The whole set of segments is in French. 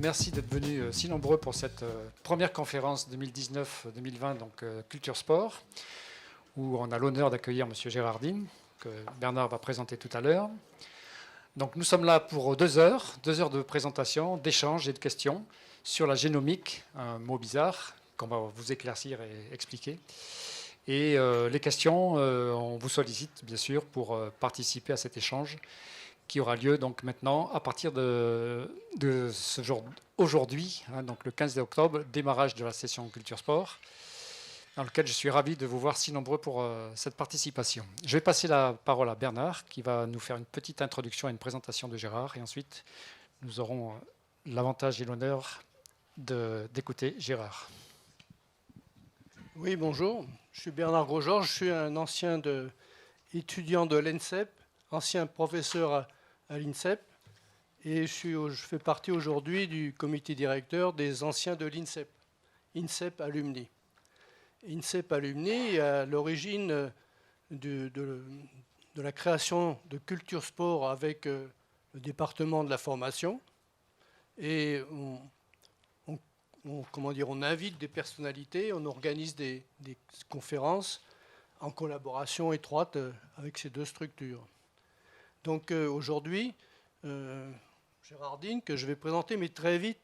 Merci d'être venus si nombreux pour cette première conférence 2019-2020, donc Culture Sport, où on a l'honneur d'accueillir M. Gérardine, que Bernard va présenter tout à l'heure. Donc nous sommes là pour 2 heures de présentation, d'échanges et de questions sur la génomique, un mot bizarre qu'on va vous éclaircir et expliquer. Et les questions, on vous sollicite bien sûr pour participer à cet échange qui aura lieu donc maintenant à partir de ce jour aujourd'hui, hein, donc le 15 octobre, démarrage de la session Culture Sport, dans lequel je suis ravi de vous voir si nombreux pour cette participation. Je vais passer la parole à Bernard, qui va nous faire une petite introduction et une présentation de Gérard, et ensuite nous aurons l'avantage et l'honneur d'écouter Gérard. Oui, bonjour. Je suis Bernard Grosgeorges, je suis un ancien étudiant de l'ENSEP, ancien professeur à l'INSEP, et je fais partie aujourd'hui du comité directeur des anciens de l'INSEP, INSEP Alumni. INSEP Alumni est à l'origine de la création de Culture Sport avec le département de la formation, et on invite des personnalités, on organise des conférences en collaboration étroite avec ces deux structures. Donc aujourd'hui, Gérardine, que je vais présenter, mais très vite,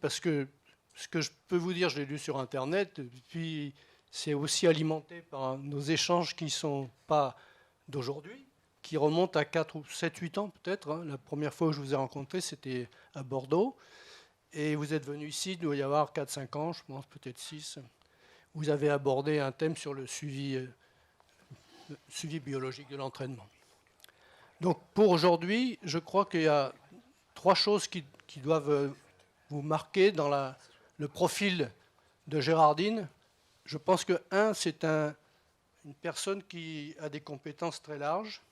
parce que ce que je peux vous dire, je l'ai lu sur Internet, puis c'est aussi alimenté par nos échanges qui ne sont pas d'aujourd'hui, qui remontent à 4 ou 7, 8 ans peut-être. Hein. La première fois que je vous ai rencontré, c'était à Bordeaux. Et vous êtes venu ici, il doit y avoir 4-5 ans, je pense, peut-être 6. Vous avez abordé un thème sur le suivi biologique de l'entraînement. Donc pour aujourd'hui, je crois qu'il y a 3 choses qui doivent vous marquer dans le profil de Gérardine. Je pense que, c'est une personne qui a des compétences très larges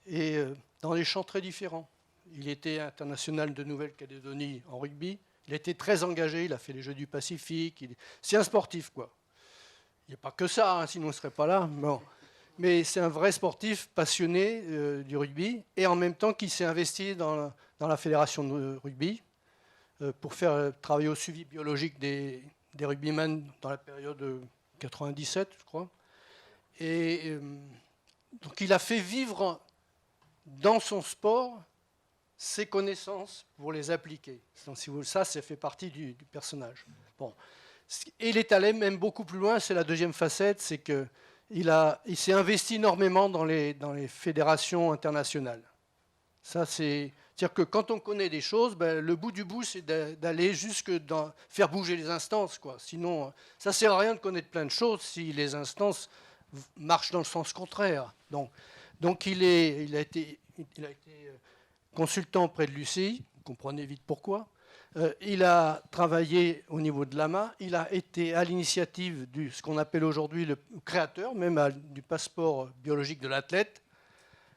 et dans des champs très différents. Il était international de Nouvelle-Calédonie en rugby. Il était très engagé, il a fait les Jeux du Pacifique. C'est un sportif, quoi. Il n'y a pas que ça, hein, sinon il ne serait pas là. Bon. Mais c'est un vrai sportif passionné du rugby et en même temps qui s'est investi dans la fédération de rugby pour faire travailler au suivi biologique des rugbymen dans la période 97, je crois. Et donc il a fait vivre dans son sport ses connaissances pour les appliquer. Donc, si vous, ça fait partie du personnage. Bon. Et il est allé même beaucoup plus loin, c'est la deuxième facette, c'est que il s'est investi énormément dans les fédérations internationales. Ça, c'est-à-dire que quand on connaît des choses, le bout du bout, c'est d'aller jusque dans faire bouger les instances, quoi. Sinon, ça ne sert à rien de connaître plein de choses si les instances marchent dans le sens contraire. Donc il a été consultant auprès de Lucie, vous comprenez vite pourquoi. Il a travaillé au niveau de l'AMA, il a été à l'initiative de ce qu'on appelle aujourd'hui le créateur, même du passeport biologique de l'athlète.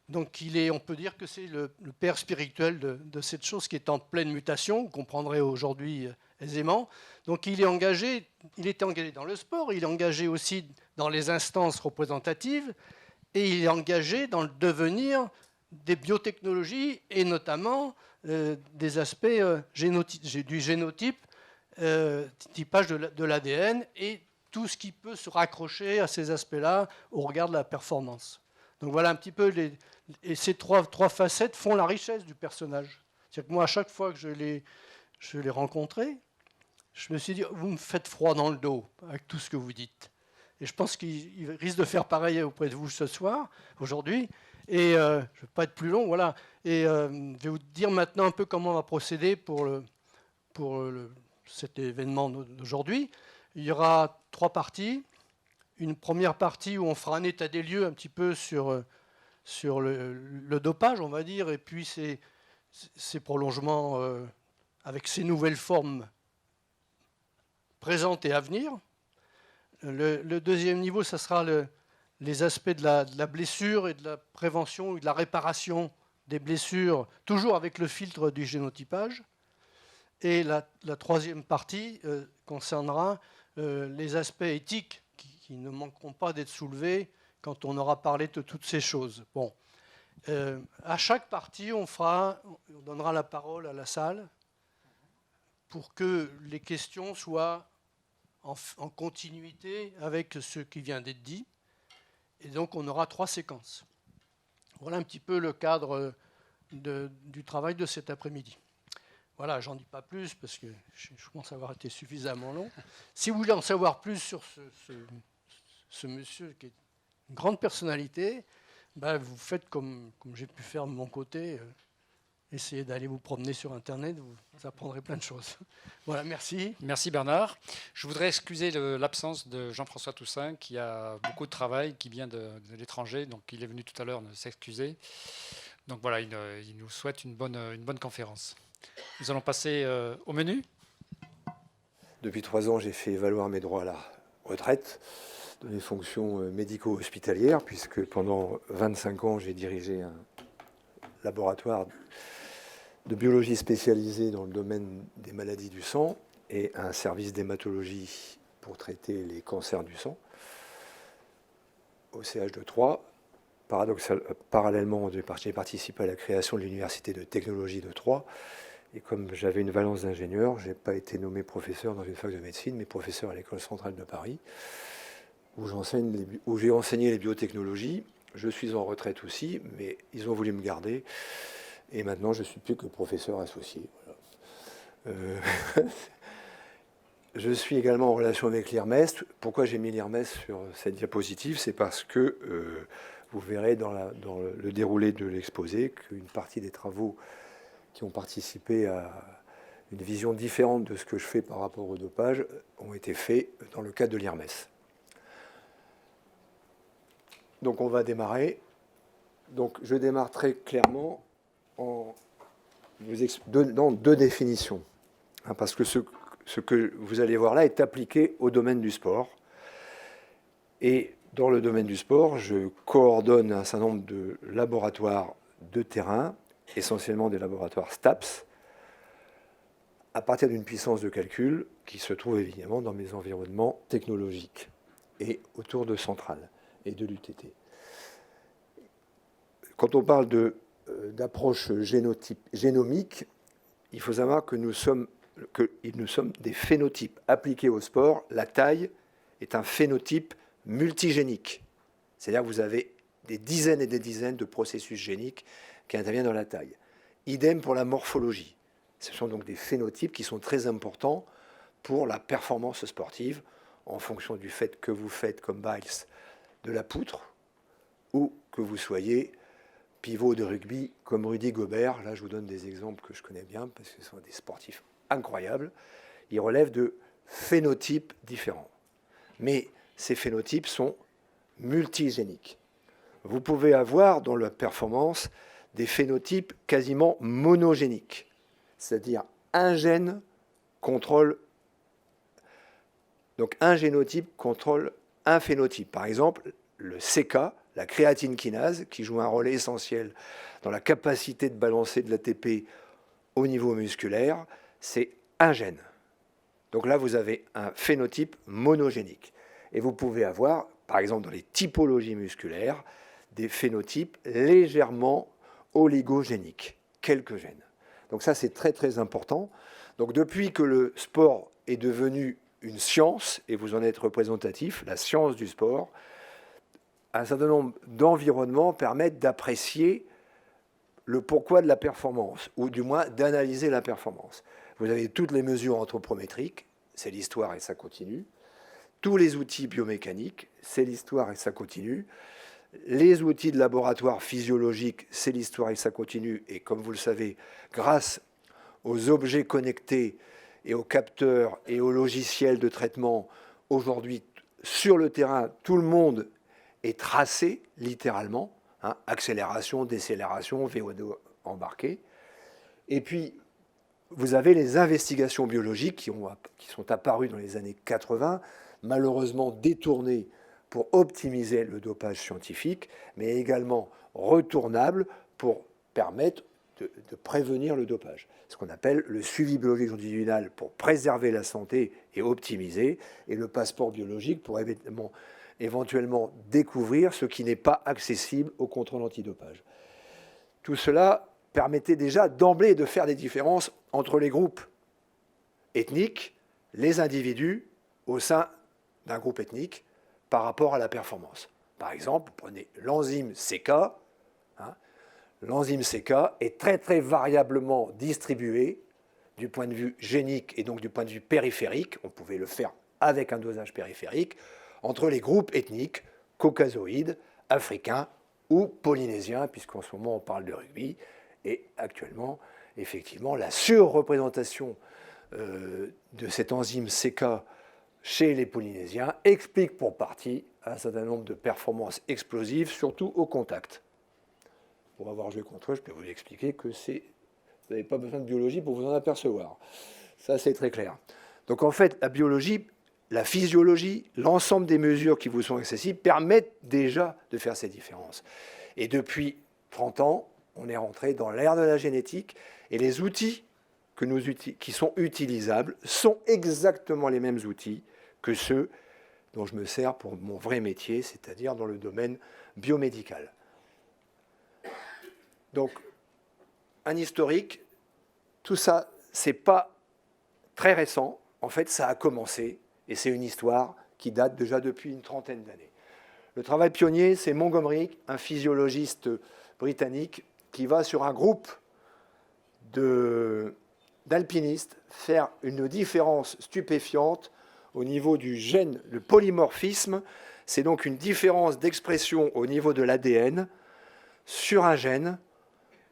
Donc on peut dire que c'est le père spirituel de cette chose qui est en pleine mutation, vous comprendrez aujourd'hui aisément. Donc il était engagé dans le sport, il est engagé aussi dans les instances représentatives, et il est engagé dans le devenir des biotechnologies et notamment des aspects du génotype, typage de l'ADN et tout ce qui peut se raccrocher à ces aspects-là au regard de la performance. Donc voilà un petit peu, et ces trois facettes font la richesse du personnage. C'est-à-dire que moi, à chaque fois que je l'ai rencontré, je me suis dit, vous me faites froid dans le dos avec tout ce que vous dites. Et je pense qu'il risque de faire pareil auprès de vous ce soir, aujourd'hui. Et je ne vais pas être plus long, voilà. Et je vais vous dire maintenant un peu comment on va procéder pour cet événement d'aujourd'hui. Il y aura 3 parties. Une première partie où on fera un état des lieux un petit peu sur le dopage, on va dire, et puis ses prolongements avec ses nouvelles formes présentes et à venir. Le deuxième niveau, ça sera les aspects de la blessure et de la prévention et de la réparation des blessures, toujours avec le filtre du génotypage. Et la troisième partie concernera les aspects éthiques qui ne manqueront pas d'être soulevés quand on aura parlé de toutes ces choses. Bon. À chaque partie, on donnera la parole à la salle pour que les questions soient en continuité avec ce qui vient d'être dit. Et donc, on aura 3 séquences. Voilà un petit peu le cadre du travail de cet après-midi. Voilà, j'en dis pas plus parce que je pense avoir été suffisamment long. Si vous voulez en savoir plus sur ce monsieur qui est une grande personnalité, ben vous faites comme j'ai pu faire de mon côté. Essayez d'aller vous promener sur Internet, vous apprendrez plein de choses. Voilà, merci. Merci Bernard. Je voudrais excuser l'absence de Jean-François Toussaint, qui a beaucoup de travail, qui vient de l'étranger, donc il est venu tout à l'heure s'excuser. Donc voilà, il nous souhaite une bonne conférence. Nous allons passer au menu. Depuis 3 ans, j'ai fait valoir mes droits à la retraite de mes fonctions médico-hospitalières, puisque pendant 25 ans, j'ai dirigé un laboratoire de biologie spécialisée dans le domaine des maladies du sang et un service d'hématologie pour traiter les cancers du sang au CH de Troyes. Parallèlement, j'ai participé à la création de l'Université de technologie de Troyes. Et comme j'avais une valence d'ingénieur, je n'ai pas été nommé professeur dans une fac de médecine, mais professeur à l'École centrale de Paris, où j'ai enseigné les biotechnologies. Je suis en retraite aussi, mais ils ont voulu me garder. Et maintenant, je ne suis plus que professeur associé. Voilà. Je suis également en relation avec l'IRMES. Pourquoi j'ai mis l'IRMES sur cette diapositive? C'est parce que vous verrez dans le déroulé de l'exposé qu'une partie des travaux qui ont participé à une vision différente de ce que je fais par rapport au dopage ont été faits dans le cadre de l'IRMES. Donc on va démarrer. Donc je démarre très clairement en vous donnant 2 définitions. Parce que ce que vous allez voir là est appliqué au domaine du sport. Et dans le domaine du sport, je coordonne un certain nombre de laboratoires de terrain, essentiellement des laboratoires STAPS, à partir d'une puissance de calcul qui se trouve évidemment dans mes environnements technologiques et autour de Centrale et de l'UTT. Quand on parle d'approche génomique, il faut savoir que nous sommes des phénotypes. Appliqués au sport, la taille est un phénotype multigénique. C'est-à-dire que vous avez des dizaines et des dizaines de processus géniques qui interviennent dans la taille. Idem pour la morphologie. Ce sont donc des phénotypes qui sont très importants pour la performance sportive en fonction du fait que vous faites, comme Biles, de la poutre ou que vous soyez pivot de rugby comme Rudy Gobert. Là, je vous donne des exemples que je connais bien parce que ce sont des sportifs incroyables. Ils relèvent de phénotypes différents. Mais ces phénotypes sont multigéniques. Vous pouvez avoir dans la performance des phénotypes quasiment monogéniques, c'est-à-dire un gène contrôle, donc un génotype contrôle un phénotype. Par exemple, le CK, la créatine kinase, qui joue un rôle essentiel dans la capacité de balancer de l'ATP au niveau musculaire, c'est un gène. Donc là, vous avez un phénotype monogénique. Et vous pouvez avoir, par exemple, dans les typologies musculaires, des phénotypes légèrement oligogéniques, quelques gènes. Donc ça, c'est très, très important. Donc depuis que le sport est devenu une science, et vous en êtes représentatif, la science du sport, un certain nombre d'environnements permettent d'apprécier le pourquoi de la performance, ou du moins d'analyser la performance. Vous avez toutes les mesures anthropométriques, c'est l'histoire et ça continue. Tous les outils biomécaniques, c'est l'histoire et ça continue. Les outils de laboratoire physiologique, c'est l'histoire et ça continue. Et comme vous le savez, grâce aux objets connectés et aux capteurs et aux logiciels de traitement, aujourd'hui, sur le terrain, tout le monde est tracé, littéralement. Accélération, décélération, VO2 embarqué. Et puis, vous avez les investigations biologiques qui sont apparues dans les années 80, malheureusement détournées pour optimiser le dopage scientifique, mais également retournables pour permettre de prévenir le dopage. Ce qu'on appelle le suivi biologique longitudinal pour préserver la santé et optimiser, et le passeport biologique pour éventuellement découvrir ce qui n'est pas accessible au contrôle antidopage. Tout cela permettait déjà d'emblée de faire des différences entre les groupes. ethnique les individus au sein d'un groupe ethnique par rapport à la performance. Par exemple, prenez l'enzyme CK. L'enzyme CK est très très variablement distribuée du point de vue génique et donc du point de vue périphérique, on pouvait le faire avec un dosage périphérique, entre les groupes ethniques caucasoïdes, africains ou polynésiens, puisqu'en ce moment on parle de rugby, et actuellement, effectivement, la surreprésentation de cette enzyme CK chez les Polynésiens explique pour partie un certain nombre de performances explosives, surtout au contact. Pour avoir joué contre eux, je peux vous expliquer que vous n'avez pas besoin de biologie pour vous en apercevoir. Ça, c'est très clair. Donc en fait, la biologie, la physiologie, l'ensemble des mesures qui vous sont accessibles permettent déjà de faire ces différences. Et depuis 30 ans, on est rentré dans l'ère de la génétique et les outils qui sont utilisables sont exactement les mêmes outils que ceux dont je me sers pour mon vrai métier, c'est-à-dire dans le domaine biomédical. Donc, un historique, tout ça, ce n'est pas très récent. En fait, ça a commencé, et c'est une histoire qui date déjà depuis une trentaine d'années. Le travail pionnier, c'est Montgomery, un physiologiste britannique, qui va sur un groupe d'alpinistes faire une différence stupéfiante au niveau du gène. Le polymorphisme, c'est donc une différence d'expression au niveau de l'ADN sur un gène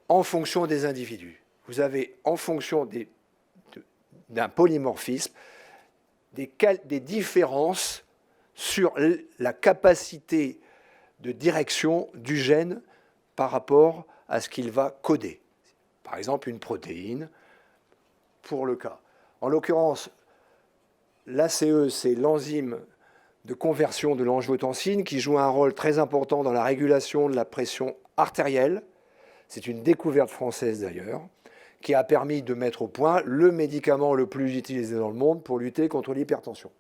en fonction des individus. Vous avez, en fonction d'un polymorphisme, des différences sur la capacité de direction du gène par rapport à ce qu'il va coder. Par exemple, une protéine, pour le cas. En l'occurrence, l'ACE, c'est l'enzyme de conversion de l'angiotensine qui joue un rôle très important dans la régulation de la pression artérielle. C'est une découverte française d'ailleurs, qui a permis de mettre au point le médicament le plus utilisé dans le monde pour lutter contre l'hypertension.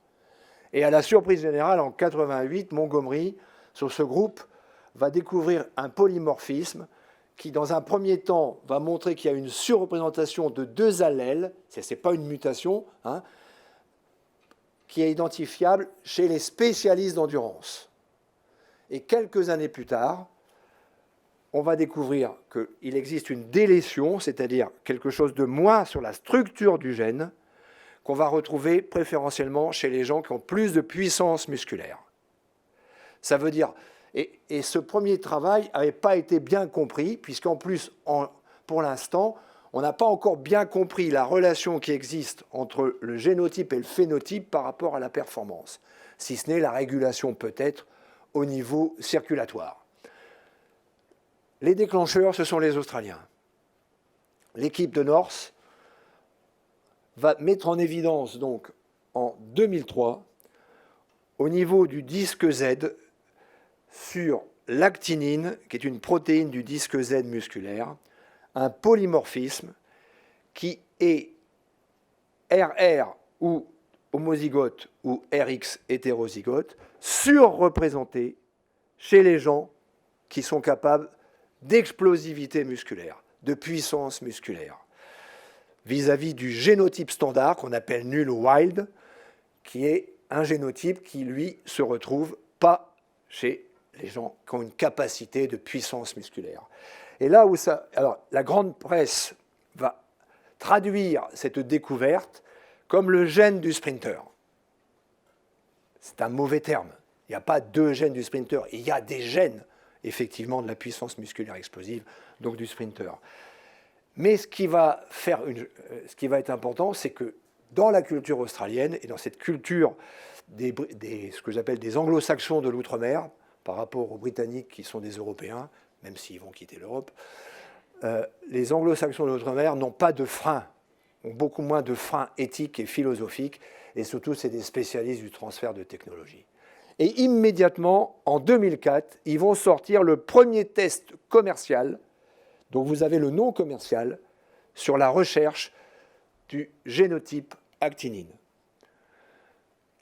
Et à la surprise générale, en 1988, Montgomery, sur ce groupe, va découvrir un polymorphisme qui, dans un premier temps, va montrer qu'il y a une surreprésentation de 2 allèles, ce n'est pas une mutation, qui est identifiable chez les spécialistes d'endurance. Et quelques années plus tard, on va découvrir qu'il existe une délétion, c'est-à-dire quelque chose de moins sur la structure du gène, qu'on va retrouver préférentiellement chez les gens qui ont plus de puissance musculaire. Ça veut dire, et ce premier travail n'avait pas été bien compris, puisqu'en plus, pour l'instant, on n'a pas encore bien compris la relation qui existe entre le génotype et le phénotype par rapport à la performance, si ce n'est la régulation peut-être au niveau circulatoire. Les déclencheurs, ce sont les Australiens. L'équipe de North va mettre en évidence, donc, en 2003, au niveau du disque Z, sur l'actinine, qui est une protéine du disque Z musculaire, un polymorphisme qui est RR ou homozygote ou RX hétérozygote, surreprésenté chez les gens qui sont capables d'explosivité musculaire, de puissance musculaire, vis-à-vis du génotype standard qu'on appelle nul ou wild, qui est un génotype qui, lui, se retrouve pas chez les gens qui ont une capacité de puissance musculaire. Et là où ça... Alors, la grande presse va traduire cette découverte comme le gène du sprinter. C'est un mauvais terme. Il n'y a pas 2 gènes du sprinter. Il y a des gènes effectivement de la puissance musculaire explosive, donc du sprinter. Mais ce qui va être important, c'est que dans la culture australienne et dans cette culture ce que j'appelle des anglo-saxons de l'outre-mer, par rapport aux Britanniques qui sont des Européens, même s'ils vont quitter l'Europe, les anglo-saxons de l'outre-mer n'ont pas de frein, ont beaucoup moins de freins éthiques et philosophiques, et surtout c'est des spécialistes du transfert de technologie. Et immédiatement, en 2004, ils vont sortir le premier test commercial, dont vous avez le nom commercial, sur la recherche du génotype actinine.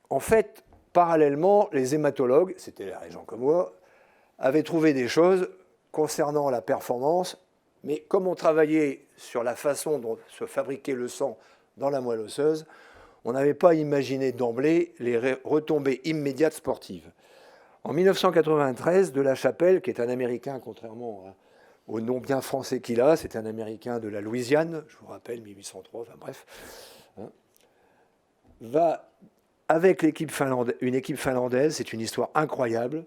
En fait, parallèlement, les hématologues, c'était les gens comme moi, avaient trouvé des choses concernant la performance, mais comme on travaillait sur la façon dont se fabriquait le sang dans la moelle osseuse, on n'avait pas imaginé d'emblée les retombées immédiates sportives. En 1993, De La Chapelle, qui est un Américain, contrairement au nom bien français qu'il a, c'est un Américain de la Louisiane, je vous rappelle, 1803, enfin bref, hein, va, avec une équipe finlandaise, c'est une histoire incroyable,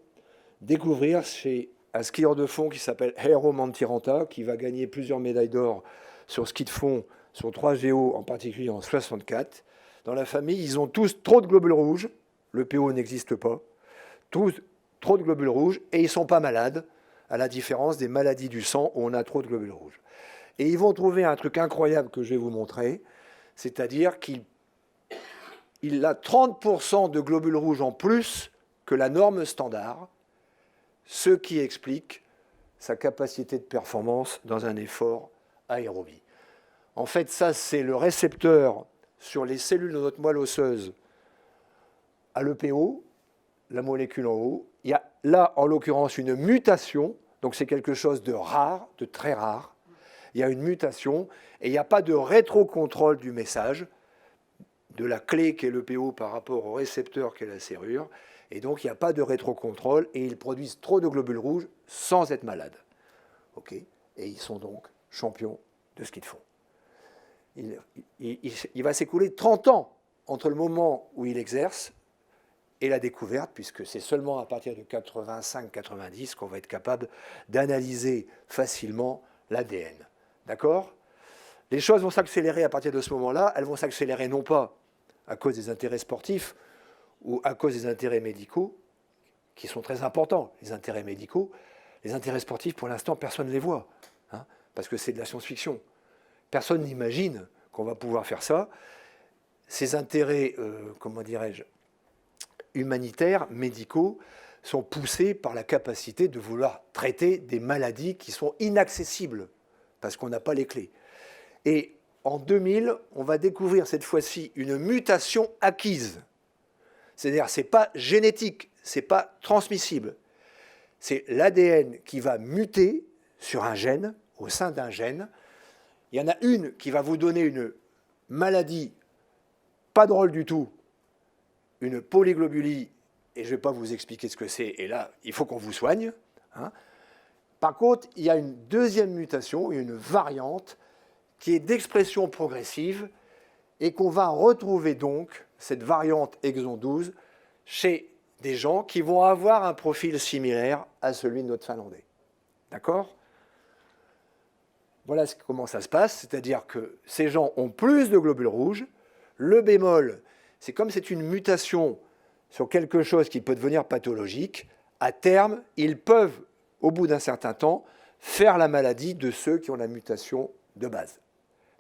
découvrir chez un skieur de fond qui s'appelle Eero Mäntyranta, qui va gagner plusieurs médailles d'or sur ski de fond, sur 3 GO, en particulier en 64. Dans la famille, ils ont tous trop de globules rouges, le PO n'existe pas, tous trop de globules rouges, et ils ne sont pas malades, à la différence des maladies du sang où on a trop de globules rouges. Et ils vont trouver un truc incroyable que je vais vous montrer, c'est-à-dire qu'il a 30% de globules rouges en plus que la norme standard, ce qui explique sa capacité de performance dans un effort aérobie. En fait, ça, c'est le récepteur sur les cellules de notre moelle osseuse à l'EPO, la molécule en haut. Il y a là, en l'occurrence, une mutation, donc c'est quelque chose de rare, de très rare. Il y a une mutation et il n'y a pas de rétrocontrôle du message, de la clé qui est l'EPO par rapport au récepteur qui est la serrure. Et donc, il n'y a pas de rétrocontrôle et ils produisent trop de globules rouges sans être malades. Okay, et ils sont donc champions de ski de fond. Il va s'écouler 30 ans entre le moment où il exerce et la découverte, puisque c'est seulement à partir de 85-90 qu'on va être capable d'analyser facilement l'ADN. D'accord ? Les choses vont s'accélérer à partir de ce moment-là. Elles vont s'accélérer non pas à cause des intérêts sportifs ou à cause des intérêts médicaux, qui sont très importants, les intérêts médicaux. Les intérêts sportifs, pour l'instant, personne ne les voit, hein, parce que c'est de la science-fiction. Personne n'imagine qu'on va pouvoir faire ça. Ces intérêts, comment dirais-je, humanitaires, médicaux, sont poussés par la capacité de vouloir traiter des maladies qui sont inaccessibles, parce qu'on n'a pas les clés. Et en 2000, on va découvrir cette fois-ci une mutation acquise. C'est-à-dire, ce n'est pas génétique, ce n'est pas transmissible. C'est l'ADN qui va muter sur un gène, au sein d'un gène. Il y en a une qui va vous donner une maladie pas drôle du tout, une polyglobulie, et je ne vais pas vous expliquer ce que c'est, et là, il faut qu'on vous soigne. Hein. Par contre, il y a une deuxième mutation, une variante, qui est d'expression progressive, et qu'on va retrouver donc, cette variante exon 12, chez des gens qui vont avoir un profil similaire à celui de notre Finlandais. D'accord ? Voilà comment ça se passe, c'est-à-dire que ces gens ont plus de globules rouges. Le bémol, c'est comme c'est une mutation sur quelque chose qui peut devenir pathologique, à terme, ils peuvent, au bout d'un certain temps, faire la maladie de ceux qui ont la mutation de base.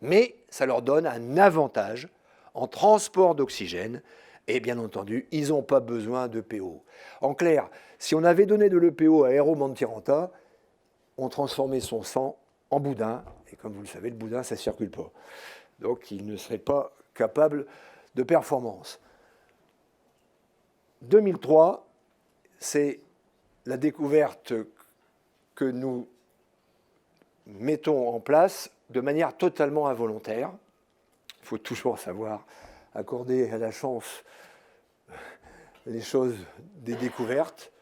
Mais ça leur donne un avantage en transport d'oxygène. Et bien entendu, ils n'ont pas besoin d'EPO. En clair, si on avait donné de l'EPO à Eero Mäntyranta, on transformait son sang en boudin. Et comme vous le savez, le boudin, ça ne circule pas. Donc, il ne serait pas capable de performance. 2003, c'est la découverte que nous mettons en place de manière totalement involontaire. Il faut toujours savoir accorder à la chance les choses des découvertes.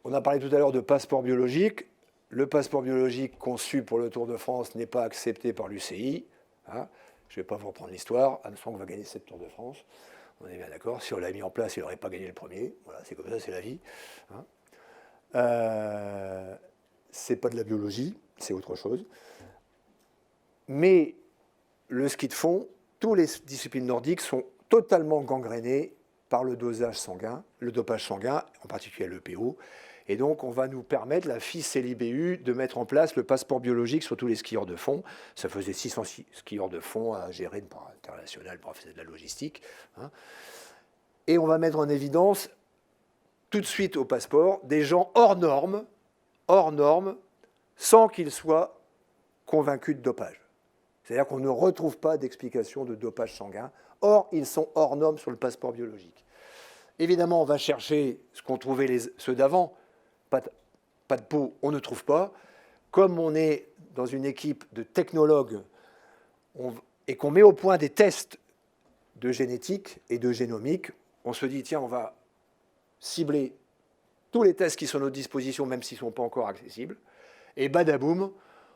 On a parlé tout à l'heure de passeport biologique. Le passeport biologique conçu pour le Tour de France n'est pas accepté par l'UCI. Hein. Je ne vais pas vous reprendre l'histoire. Armstrong va gagner 7 Tours de France. On est bien d'accord. Si on l'a mis en place, il n'aurait pas gagné le premier. Voilà, c'est comme ça, c'est la vie. Hein. C'est pas de la biologie, c'est autre chose. Mais le ski de fond, toutes les disciplines nordiques sont totalement gangrénées par le dosage sanguin, le dopage sanguin, en particulier l'EPO. Et donc, on va nous permettre, la FIS-CELIBU, de mettre en place le passeport biologique sur tous les skieurs de fond. Ça faisait 600 skieurs de fond à gérer par international, bref, c'est de la logistique. Hein. Et on va mettre en évidence, tout de suite au passeport, des gens hors normes, sans qu'ils soient convaincus de dopage. C'est-à-dire qu'on ne retrouve pas d'explication de dopage sanguin. Or, ils sont hors normes sur le passeport biologique. Évidemment, on va chercher ce qu'ont trouvé ceux d'avant. Pas de peau, on ne trouve pas. Comme on est dans une équipe de technologues et qu'on met au point des tests de génétique et de génomique, on se dit, tiens, on va cibler tous les tests qui sont à notre disposition, même s'ils ne sont pas encore accessibles, et badaboum,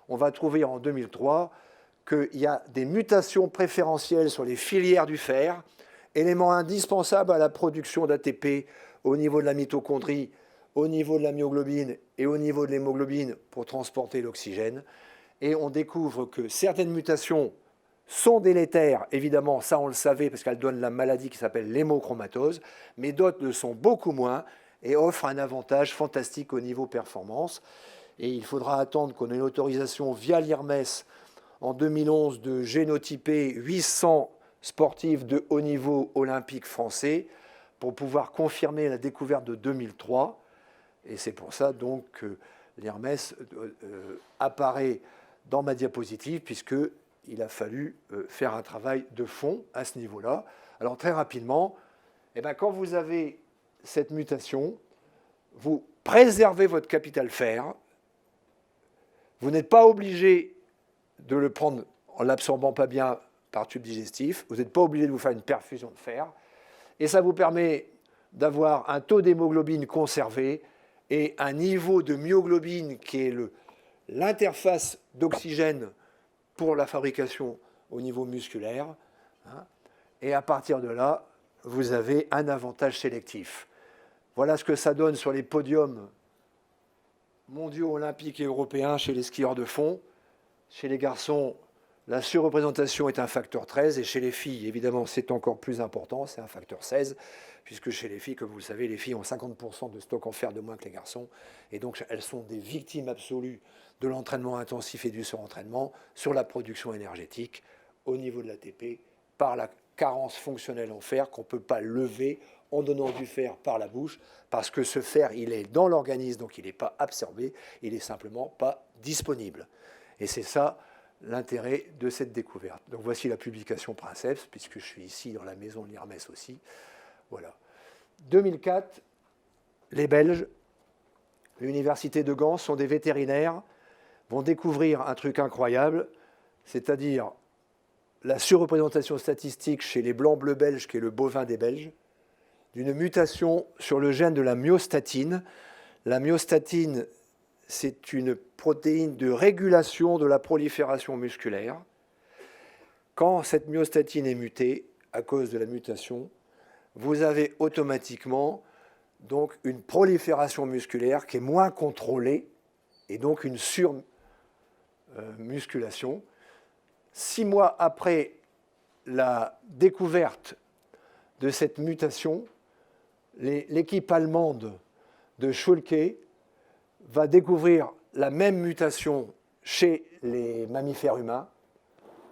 on va trouver en 2003 qu'il y a des mutations préférentielles sur les filières du fer, élément indispensable à la production d'ATP au niveau de la mitochondrie, au niveau de la myoglobine et au niveau de l'hémoglobine pour transporter l'oxygène. Et on découvre que certaines mutations sont délétères, évidemment, ça on le savait parce qu'elles donnent la maladie qui s'appelle l'hémochromatose, mais d'autres le sont beaucoup moins et offrent un avantage fantastique au niveau performance. Et il faudra attendre qu'on ait une autorisation via l'IRMES en 2011 de génotyper 800 sportifs de haut niveau olympique français pour pouvoir confirmer la découverte de 2003. Et c'est pour ça donc que l'IRMES apparaît dans ma diapositive, puisqu'il a fallu faire un travail de fond à ce niveau-là. Alors très rapidement, eh bien, quand vous avez cette mutation, vous préservez votre capital fer. Vous n'êtes pas obligé de le prendre en l'absorbant pas bien par tube digestif. Vous n'êtes pas obligé de vous faire une perfusion de fer. Et ça vous permet d'avoir un taux d'hémoglobine conservé et un niveau de myoglobine qui est l'interface d'oxygène pour la fabrication au niveau musculaire. Et à partir de là, vous avez un avantage sélectif. Voilà ce que ça donne sur les podiums mondiaux, olympiques et européens chez les skieurs de fond. Chez les garçons, la surreprésentation est un facteur 13 et chez les filles, évidemment, c'est encore plus important, c'est un facteur 16, puisque chez les filles, comme vous le savez, les filles ont 50% de stock en fer de moins que les garçons et donc elles sont des victimes absolues de l'entraînement intensif et du surentraînement sur la production énergétique au niveau de l'ATP par la carence fonctionnelle en fer qu'on ne peut pas lever en donnant du fer par la bouche, parce que ce fer, il est dans l'organisme, donc il n'est pas absorbé, il n'est simplement pas disponible. Et c'est ça l'intérêt de cette découverte. Donc voici la publication Princeps, puisque je suis ici dans la maison de l'IRMES aussi. Voilà. 2004, les Belges, l'université de Gand, sont des vétérinaires, vont découvrir un truc incroyable, c'est-à-dire la surreprésentation statistique chez les blancs-bleus belges, qui est le bovin des Belges, d'une mutation sur le gène de la myostatine. La myostatine, c'est une protéine de régulation de la prolifération musculaire. Quand cette myostatine est mutée, à cause de la mutation, vous avez automatiquement donc une prolifération musculaire qui est moins contrôlée et donc une surmusculation. 6 mois après la découverte de cette mutation, l'équipe allemande de Schulke va découvrir la même mutation chez les mammifères humains,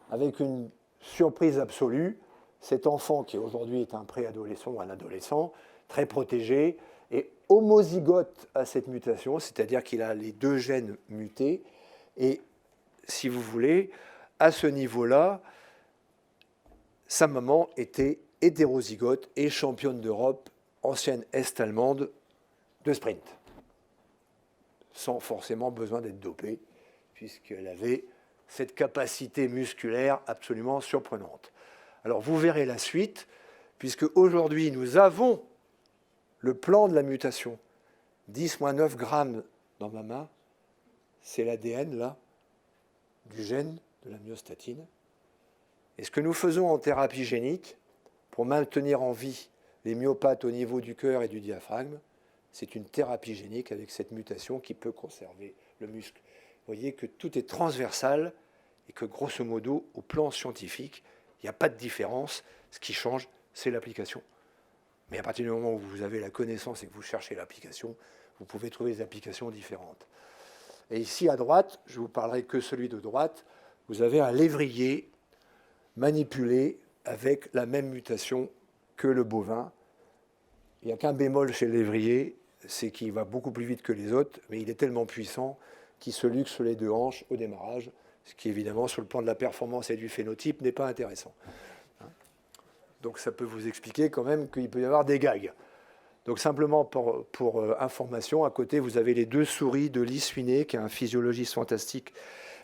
avec une surprise absolue. Cet enfant, qui aujourd'hui est un préadolescent ou un adolescent, très protégé, est homozygote à cette mutation, c'est-à-dire qu'il a les deux gènes mutés. Et si vous voulez, à ce niveau-là, sa maman était hétérozygote et championne d'Europe, ancienne Est-allemande de sprint, sans forcément besoin d'être dopée, puisqu'elle avait cette capacité musculaire absolument surprenante. Alors vous verrez la suite, puisque aujourd'hui nous avons le plan de la mutation. 10-9 grammes dans ma main, c'est l'ADN là, du gène de la myostatine. Et ce que nous faisons en thérapie génique, pour maintenir en vie les myopathes au niveau du cœur et du diaphragme, c'est une thérapie génique avec cette mutation qui peut conserver le muscle. Vous voyez que tout est transversal et que grosso modo, au plan scientifique, il n'y a pas de différence. Ce qui change, c'est l'application. Mais à partir du moment où vous avez la connaissance et que vous cherchez l'application, vous pouvez trouver des applications différentes. Et ici à droite, je ne vous parlerai que celui de droite, vous avez un lévrier manipulé avec la même mutation que le bovin. Il n'y a qu'un bémol chez le lévrier, c'est qu'il va beaucoup plus vite que les autres, mais il est tellement puissant qu'il se luxe sur les deux hanches au démarrage, ce qui évidemment sur le plan de la performance et du phénotype n'est pas intéressant. Donc ça peut vous expliquer quand même qu'il peut y avoir des gags. Donc simplement pour information, à côté vous avez les deux souris de Lee Sweeney, qui est un physiologiste fantastique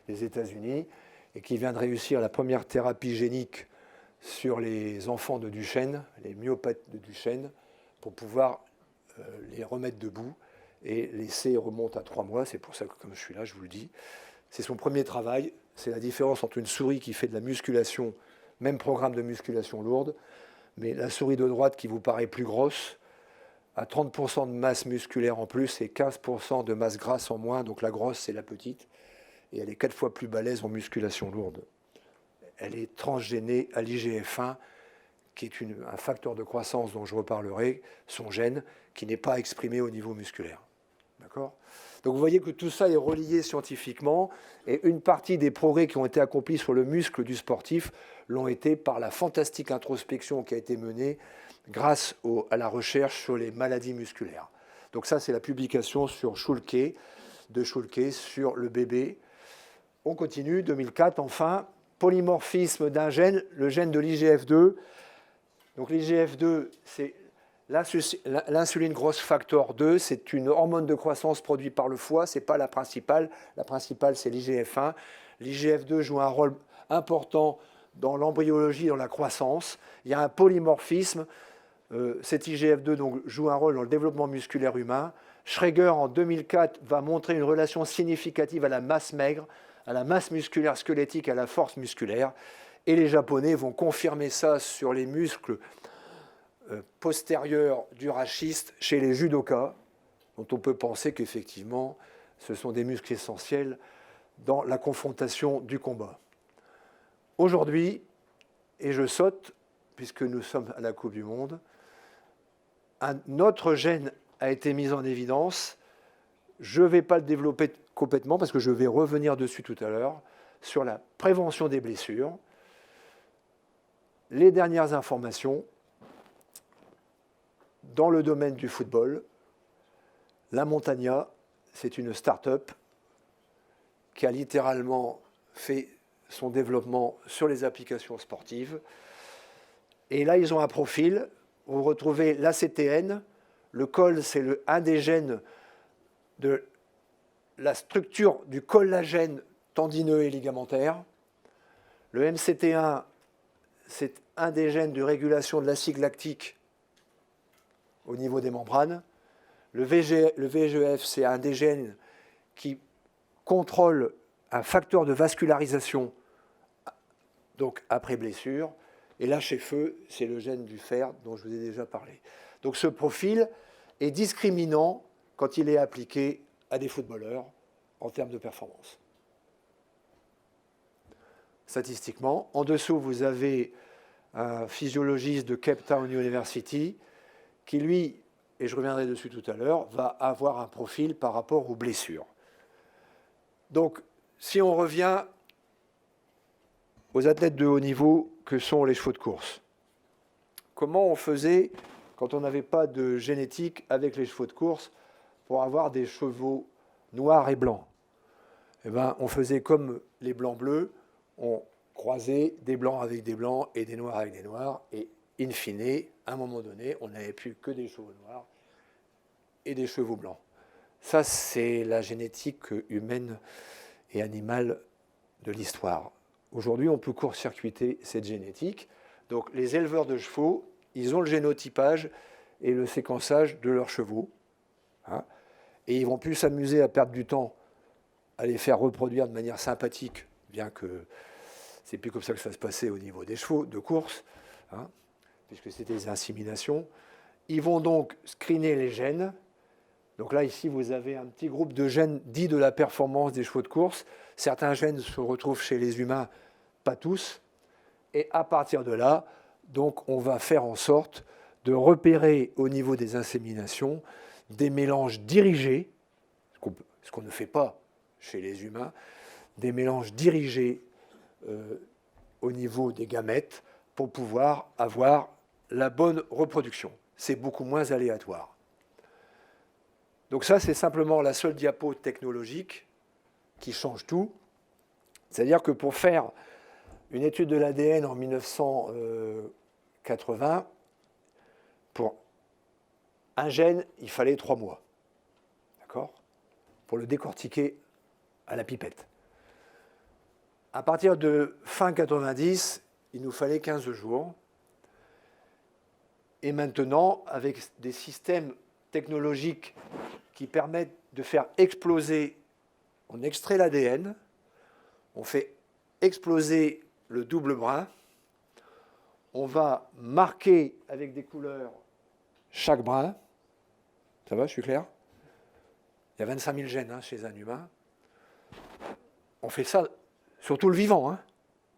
des États-Unis, et qui vient de réussir la première thérapie génique sur les enfants de Duchenne, les myopathes de Duchenne, pour pouvoir les remettre debout. Et l'essai remonte à 3 mois, c'est pour ça que comme je suis là, je vous le dis. C'est son premier travail, c'est la différence entre une souris qui fait de la musculation, même programme de musculation lourde, mais la souris de droite qui vous paraît plus grosse, a 30% de masse musculaire en plus et 15% de masse grasse en moins, donc la grosse c'est la petite, et elle est 4 fois plus balèze en musculation lourde. Elle est transgénée à l'IGF-1, qui est un facteur de croissance dont je reparlerai, son gène, qui n'est pas exprimé au niveau musculaire. D'accord ? Donc vous voyez que tout ça est relié scientifiquement, et une partie des progrès qui ont été accomplis sur le muscle du sportif l'ont été par la fantastique introspection qui a été menée grâce à la recherche sur les maladies musculaires. Donc ça, c'est la publication sur Schulke, de Schulke sur le bébé. On continue, 2004, enfin, polymorphisme d'un gène, le gène de l'IGF-2. Donc l'IGF-2, c'est l'insuline grosse factor 2, c'est une hormone de croissance produite par le foie, ce n'est pas la principale. La principale, c'est l'IGF-1. L'IGF-2 joue un rôle important dans l'embryologie, dans la croissance. Il y a un polymorphisme. Cet IGF-2 donc, joue un rôle dans le développement musculaire humain. Schreger, en 2004, va montrer une relation significative à la masse maigre, à la masse musculaire squelettique, à la force musculaire. Et les Japonais vont confirmer ça sur les muscles postérieurs du rachiste chez les judokas, dont on peut penser qu'effectivement, ce sont des muscles essentiels dans la confrontation du combat. Aujourd'hui, et je saute, puisque nous sommes à la Coupe du Monde, un autre gène a été mis en évidence. Je ne vais pas le développer complètement, parce que je vais revenir dessus tout à l'heure, sur la prévention des blessures. Les dernières informations, dans le domaine du football, la Montagna, c'est une start-up qui a littéralement fait son développement sur les applications sportives. Et là, ils ont un profil. Vous retrouvez l'ACTN. Le col, c'est un des gènes de la structure du collagène tendineux et ligamentaire. Le MCT1, c'est un des gènes de régulation de l'acide lactique au niveau des membranes. Le VEGF, c'est un des gènes qui contrôle un facteur de vascularisation, donc après blessure. Et l'HFE, c'est le gène du fer dont je vous ai déjà parlé. Donc ce profil est discriminant quand il est appliqué à des footballeurs en termes de performance. Statistiquement, en dessous, vous avez un physiologiste de Cape Town University qui, lui, et je reviendrai dessus tout à l'heure, va avoir un profil par rapport aux blessures. Donc, si on revient aux athlètes de haut niveau que sont les chevaux de course, comment on faisait quand on n'avait pas de génétique avec les chevaux de course pour avoir des chevaux noirs et blancs? Eh bien, on faisait comme les blancs-bleus, on croisait des blancs avec des blancs et des noirs avec des noirs, et in fine, à un moment donné, on n'avait plus que des chevaux noirs et des chevaux blancs. Ça, c'est la génétique humaine et animale de l'histoire. Aujourd'hui, on peut court-circuiter cette génétique. Donc, les éleveurs de chevaux, ils ont le génotypage et le séquençage de leurs chevaux. Hein, et ils vont plus s'amuser à perdre du temps à les faire reproduire de manière sympathique, bien que c'est plus comme ça que ça se passait au niveau des chevaux de course, hein, puisque c'était des inséminations. Ils vont donc screener les gènes. Donc là, ici, vous avez un petit groupe de gènes dits de la performance des chevaux de course. Certains gènes se retrouvent chez les humains, pas tous. Et à partir de là, donc, on va faire en sorte de repérer au niveau des inséminations des mélanges dirigés, ce qu'on ne fait pas chez les humains, des mélanges dirigés au niveau des gamètes pour pouvoir avoir la bonne reproduction. C'est beaucoup moins aléatoire. Donc ça, c'est simplement la seule diapo technologique qui change tout. C'est-à-dire que pour faire une étude de l'ADN en 1980, pour un gène, il fallait 3 mois. D'accord ? Pour le décortiquer à la pipette. À partir de fin 90, il nous fallait 15 jours. Et maintenant, avec des systèmes technologiques qui permettent de faire exploser, on extrait l'ADN, on fait exploser le double brin, on va marquer avec des couleurs chaque brin. Ça va, je suis clair? Il y a 25 000 gènes chez un humain. On fait ça sur tout le vivant.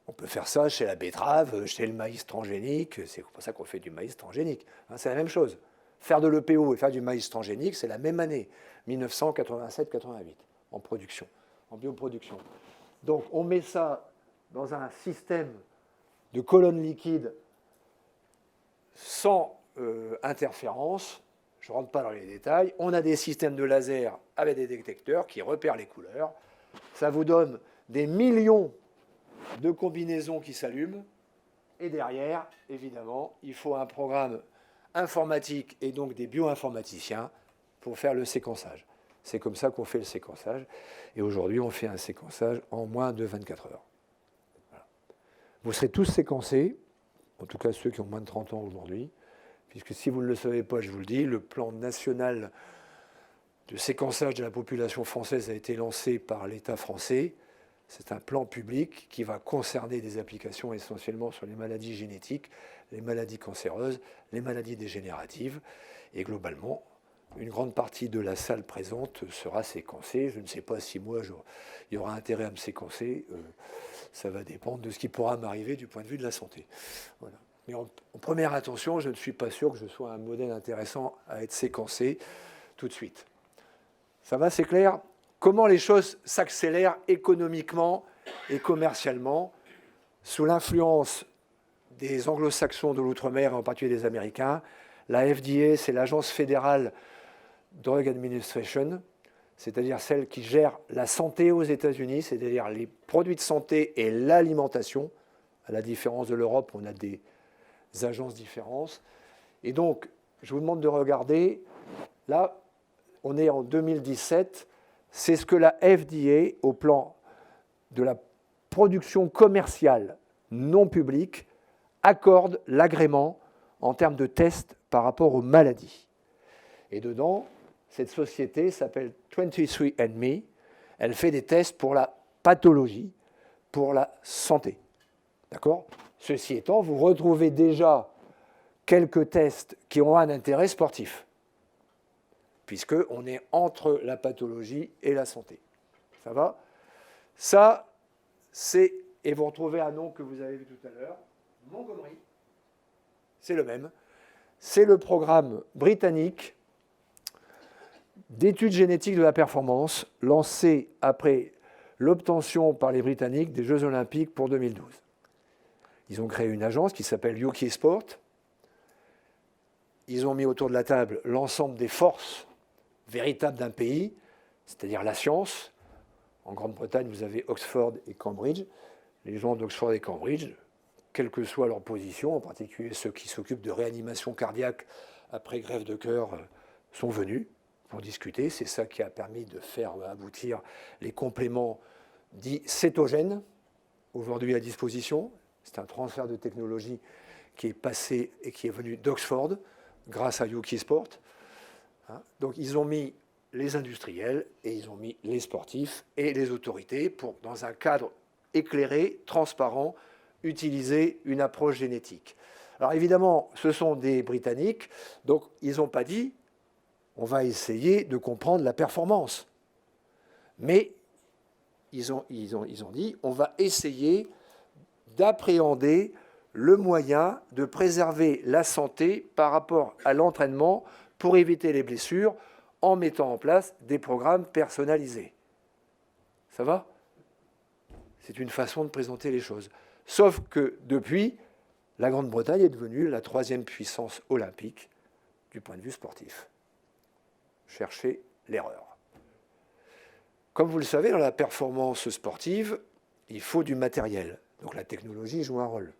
On peut faire ça chez la betterave, chez le maïs transgénique. C'est pour ça qu'on fait du maïs transgénique. C'est la même chose. Faire de l'EPO et faire du maïs transgénique, c'est la même année, 1987-88, en production, en bioproduction. Donc on met ça dans un système de colonnes liquides sans interférence. Je ne rentre pas dans les détails. On a des systèmes de laser avec des détecteurs qui repèrent les couleurs. Ça vous donne des millions de combinaisons qui s'allument. Et derrière, évidemment, il faut un programme informatique et donc des bioinformaticiens pour faire le séquençage. C'est comme ça qu'on fait le séquençage. Et aujourd'hui, on fait un séquençage en moins de 24 heures. Voilà. Vous serez tous séquencés, en tout cas ceux qui ont moins de 30 ans aujourd'hui, puisque si vous ne le savez pas, je vous le dis, le plan national de séquençage de la population française a été lancé par l'État français. C'est un plan public qui va concerner des applications essentiellement sur les maladies génétiques, les maladies cancéreuses, les maladies dégénératives. Et globalement, une grande partie de la salle présente sera séquencée. Je ne sais pas si moi, il y aura intérêt à me séquencer. Ça va dépendre de ce qui pourra m'arriver du point de vue de la santé. Voilà. Mais en première intention, je ne suis pas sûr que je sois un modèle intéressant à être séquencé tout de suite. Ça va, c'est clair? Comment les choses s'accélèrent économiquement et commercialement sous l'influence des anglo-saxons de l'outre-mer, en particulier des Américains. La FDA, c'est l'Agence fédérale Drug Administration, c'est-à-dire celle qui gère la santé aux États-Unis, c'est-à-dire les produits de santé et l'alimentation. À la différence de l'Europe, on a des agences différentes. Et donc, je vous demande de regarder. Là, on est en 2017. C'est ce que la FDA, au plan de la production commerciale non publique, accorde l'agrément en termes de tests par rapport aux maladies. Et dedans, cette société s'appelle 23andMe. Elle fait des tests pour la pathologie, pour la santé. D'accord? Ceci étant, vous retrouvez déjà quelques tests qui ont un intérêt sportif, puisqu'on est entre la pathologie et la santé. Ça va? Ça, c'est, et vous retrouvez un nom que vous avez vu tout à l'heure, Montgomery, c'est le même. C'est le programme britannique d'études génétiques de la performance, lancé après l'obtention par les Britanniques des Jeux Olympiques pour 2012. Ils ont créé une agence qui s'appelle UK Sport. Ils ont mis autour de la table l'ensemble des forces véritables d'un pays, c'est-à-dire la science. En Grande-Bretagne, vous avez Oxford et Cambridge. Les gens d'Oxford et Cambridge, quelle que soit leur position, en particulier ceux qui s'occupent de réanimation cardiaque après greffe de cœur, sont venus pour discuter. C'est ça qui a permis de faire aboutir les compléments dits cétogènes, aujourd'hui à disposition. C'est un transfert de technologie qui est passé et qui est venu d'Oxford grâce à UK Sport. Donc ils ont mis les industriels et ils ont mis les sportifs et les autorités pour, dans un cadre éclairé, transparent, utiliser une approche génétique. Alors évidemment, ce sont des Britanniques, donc ils n'ont pas dit on va essayer de comprendre la performance. Mais ils ont dit on va essayer d'appréhender le moyen de préserver la santé par rapport à l'entraînement pour éviter les blessures en mettant en place des programmes personnalisés. Ça va? C'est une façon de présenter les choses. Sauf que depuis, la Grande-Bretagne est devenue la 3e puissance olympique du point de vue sportif. Cherchez l'erreur. Comme vous le savez, dans la performance sportive, il faut du matériel. Donc la technologie joue un rôle.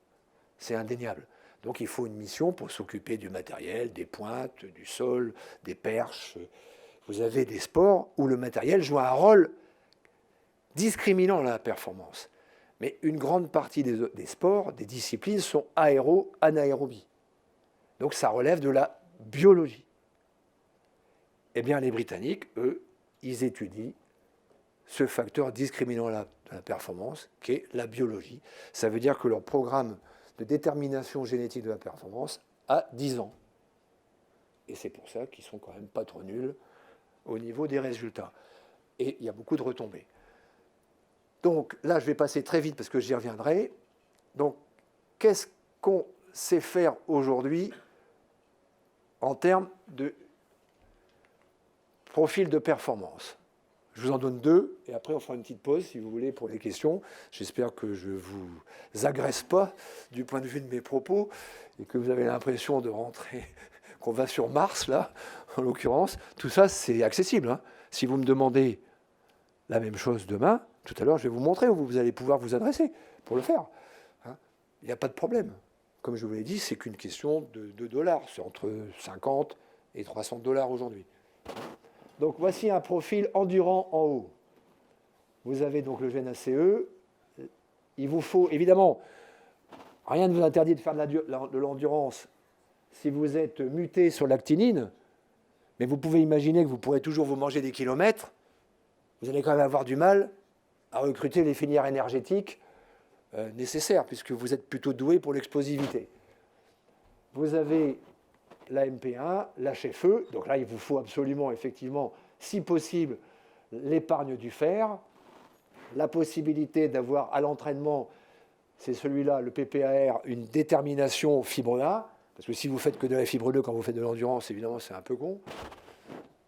C'est indéniable. Donc il faut une mission pour s'occuper du matériel, des pointes, du sol, des perches. Vous avez des sports où le matériel joue un rôle discriminant la performance. Mais une grande partie des sports, des disciplines sont anaérobies. Donc ça relève de la biologie. Eh bien, les Britanniques, eux, ils étudient ce facteur discriminant de la performance, qui est la biologie. Ça veut dire que leur programme de détermination génétique de la performance a 10 ans. Et c'est pour ça qu'ils sont quand même pas trop nuls au niveau des résultats. Et il y a beaucoup de retombées. Donc là, je vais passer très vite parce que j'y reviendrai. Donc, qu'est-ce qu'on sait faire aujourd'hui en termes de profil de performance? Je vous en donne 2, et après on fera une petite pause, si vous voulez, pour les questions. J'espère que je ne vous agresse pas du point de vue de mes propos, et que vous avez l'impression de rentrer, qu'on va sur Mars, là, en l'occurrence. Tout ça, c'est accessible. Hein. Si vous me demandez la même chose demain, tout à l'heure, je vais vous montrer où vous allez pouvoir vous adresser pour le faire. Hein. Il n'y a pas de problème. Comme je vous l'ai dit, c'est qu'une question de dollars. C'est entre 50 et 300 dollars aujourd'hui. Donc voici un profil endurant en haut. Vous avez donc le gène ACE. Il vous faut, évidemment, rien ne vous interdit de faire de l'endurance si vous êtes muté sur l'actinine, mais vous pouvez imaginer que vous pourrez toujours vous manger des kilomètres. Vous allez quand même avoir du mal à recruter les filières énergétiques nécessaires, puisque vous êtes plutôt doué pour l'explosivité. Vous avez la MP1, l'HFE, donc là il vous faut absolument, effectivement, si possible, l'épargne du fer, la possibilité d'avoir à l'entraînement, c'est celui-là, le PPAR, une détermination fibre A, parce que si vous faites que de la fibre 2 quand vous faites de l'endurance, évidemment c'est un peu con.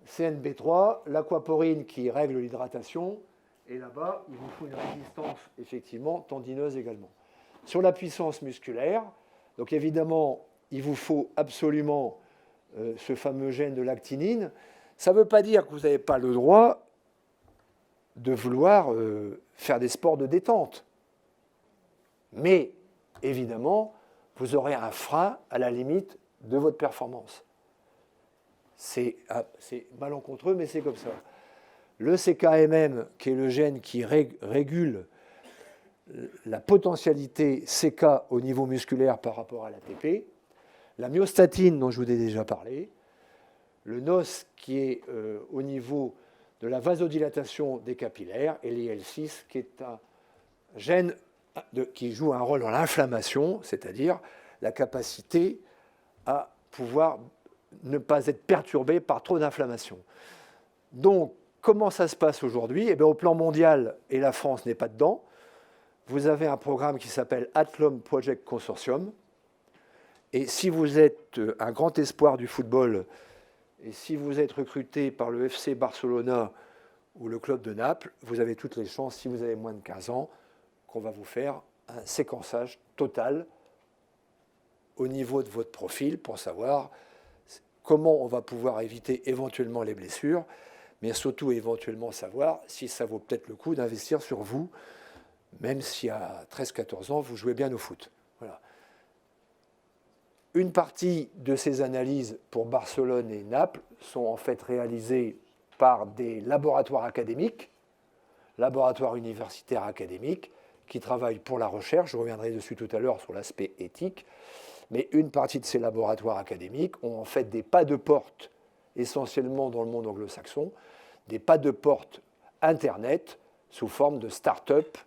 CNB3, l'aquaporine qui règle l'hydratation, et là-bas, il vous faut une résistance, effectivement, tendineuse également. Sur la puissance musculaire, donc évidemment, il vous faut absolument ce fameux gène de l'actinine. Ça ne veut pas dire que vous n'avez pas le droit de vouloir faire des sports de détente. Mais, évidemment, vous aurez un frein à la limite de votre performance. C'est malencontreux, mais c'est comme ça. Le CKMM, qui est le gène qui régule la potentialité CK au niveau musculaire par rapport à l'ATP, la myostatine dont je vous ai déjà parlé, le NOS qui est au niveau de la vasodilatation des capillaires, et l'IL6 qui est un gène qui joue un rôle dans l'inflammation, c'est-à-dire la capacité à pouvoir ne pas être perturbé par trop d'inflammation. Donc, comment ça se passe aujourd'hui? Eh bien, au plan mondial, et la France n'est pas dedans, vous avez un programme qui s'appelle Athlon Project Consortium. Et si vous êtes un grand espoir du football, et si vous êtes recruté par le FC Barcelona ou le club de Naples, vous avez toutes les chances, si vous avez moins de 15 ans, qu'on va vous faire un séquençage total au niveau de votre profil pour savoir comment on va pouvoir éviter éventuellement les blessures, mais surtout éventuellement savoir si ça vaut peut-être le coup d'investir sur vous, même si à 13-14 ans, vous jouez bien au foot. Voilà. Une partie de ces analyses pour Barcelone et Naples sont en fait réalisées par des laboratoires académiques, laboratoires universitaires académiques, qui travaillent pour la recherche. Je reviendrai dessus tout à l'heure sur l'aspect éthique. Mais une partie de ces laboratoires académiques ont en fait des pas de porte, essentiellement dans le monde anglo-saxon, des pas de porte Internet sous forme de start-up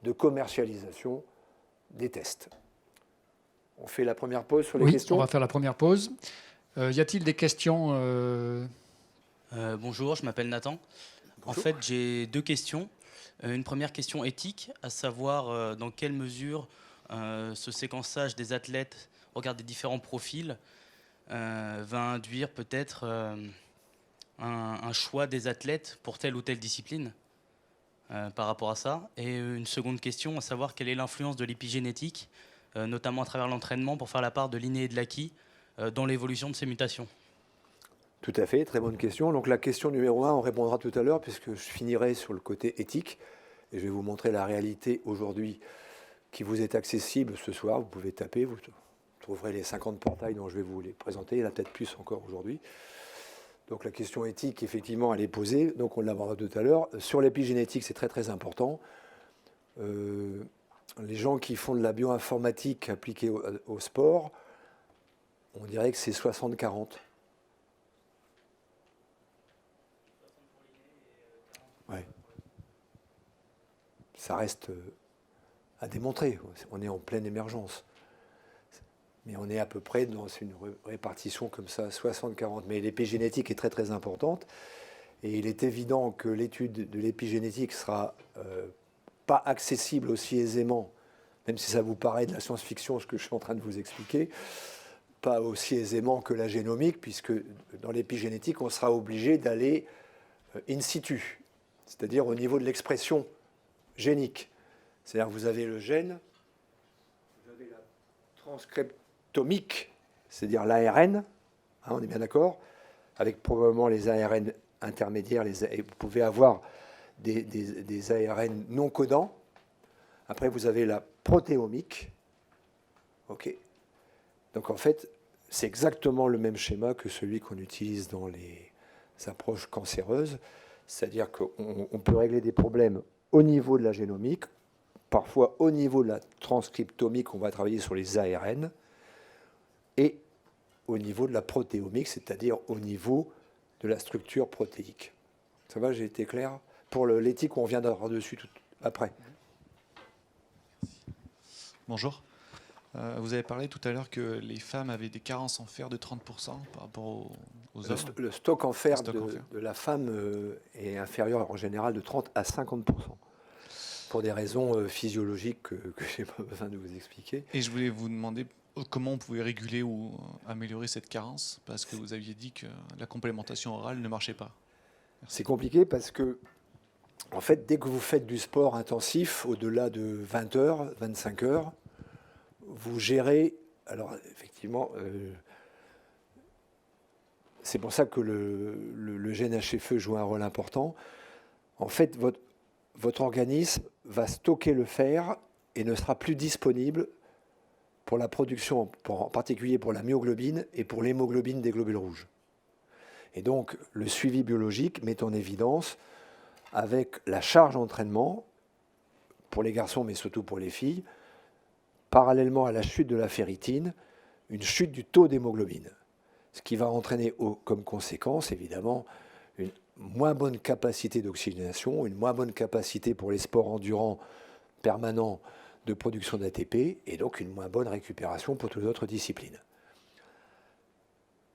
de commercialisation des tests. On fait la première pause sur les questions. Oui, on va faire la première pause. Y a-t-il des questions Bonjour, je m'appelle Nathan. Bonjour. En fait, j'ai 2 questions. Une première question éthique, à savoir dans quelle mesure ce séquençage des athlètes, regarde des différents profils, va induire peut-être un choix des athlètes pour telle ou telle discipline par rapport à ça. Et une seconde question, à savoir quelle est l'influence de l'épigénétique, notamment à travers l'entraînement, pour faire la part de l'inné et de l'acquis dans l'évolution de ces mutations. Tout à fait, très bonne question. Donc la question numéro 1, on répondra tout à l'heure, puisque je finirai sur le côté éthique, et je vais vous montrer la réalité aujourd'hui qui vous est accessible ce soir. Vous pouvez taper, vous trouverez les 50 portails dont je vais vous les présenter, il y en a peut-être plus encore aujourd'hui. Donc la question éthique, effectivement, elle est posée, donc on l'abordera tout à l'heure. Sur l'épigénétique, c'est très très important. les gens qui font de la bioinformatique appliquée au sport, on dirait que c'est 60-40. Ouais. Ça reste à démontrer. On est en pleine émergence. Mais on est à peu près dans une répartition comme ça, 60-40. Mais l'épigénétique est très très importante. Et il est évident que l'étude de l'épigénétique sera pas accessible aussi aisément, même si ça vous paraît de la science-fiction, ce que je suis en train de vous expliquer, pas aussi aisément que la génomique, puisque dans l'épigénétique, on sera obligé d'aller in situ, c'est-à-dire au niveau de l'expression génique. C'est-à-dire que vous avez le gène, vous avez la transcriptomique, c'est-à-dire l'ARN, hein, on est bien d'accord, avec probablement les ARN intermédiaires, et vous pouvez avoir des ARN non codants. Après, vous avez la protéomique. OK. Donc, en fait, c'est exactement le même schéma que celui qu'on utilise dans les approches cancéreuses. C'est-à-dire qu'on peut régler des problèmes au niveau de la génomique. Parfois, au niveau de la transcriptomique, on va travailler sur les ARN. Et au niveau de la protéomique, c'est-à-dire au niveau de la structure protéique. Ça va, j'ai été clair? Pour l'éthique, on viendra dessus tout après. Bonjour. Vous avez parlé tout à l'heure que les femmes avaient des carences en fer de 30% par rapport aux hommes. Le stock en fer de la femme est inférieur en général de 30 à 50%. Pour des raisons physiologiques que je n'ai pas besoin de vous expliquer. Et je voulais vous demander comment on pouvait réguler ou améliorer cette carence, parce que vous aviez dit que la complémentation orale ne marchait pas. C'est compliqué parce que, en fait, dès que vous faites du sport intensif, au-delà de 20 heures, 25 heures, vous gérez. Alors, effectivement, c'est pour ça que le gène HFE joue un rôle important. En fait, votre organisme va stocker le fer et ne sera plus disponible pour la production, en particulier pour la myoglobine et pour l'hémoglobine des globules rouges. Et donc, le suivi biologique met en évidence, avec la charge d'entraînement, pour les garçons, mais surtout pour les filles, parallèlement à la chute de la ferritine, une chute du taux d'hémoglobine. Ce qui va entraîner comme conséquence, évidemment, une moins bonne capacité d'oxygénation, une moins bonne capacité pour les sports endurants permanents de production d'ATP, et donc une moins bonne récupération pour toutes les autres disciplines.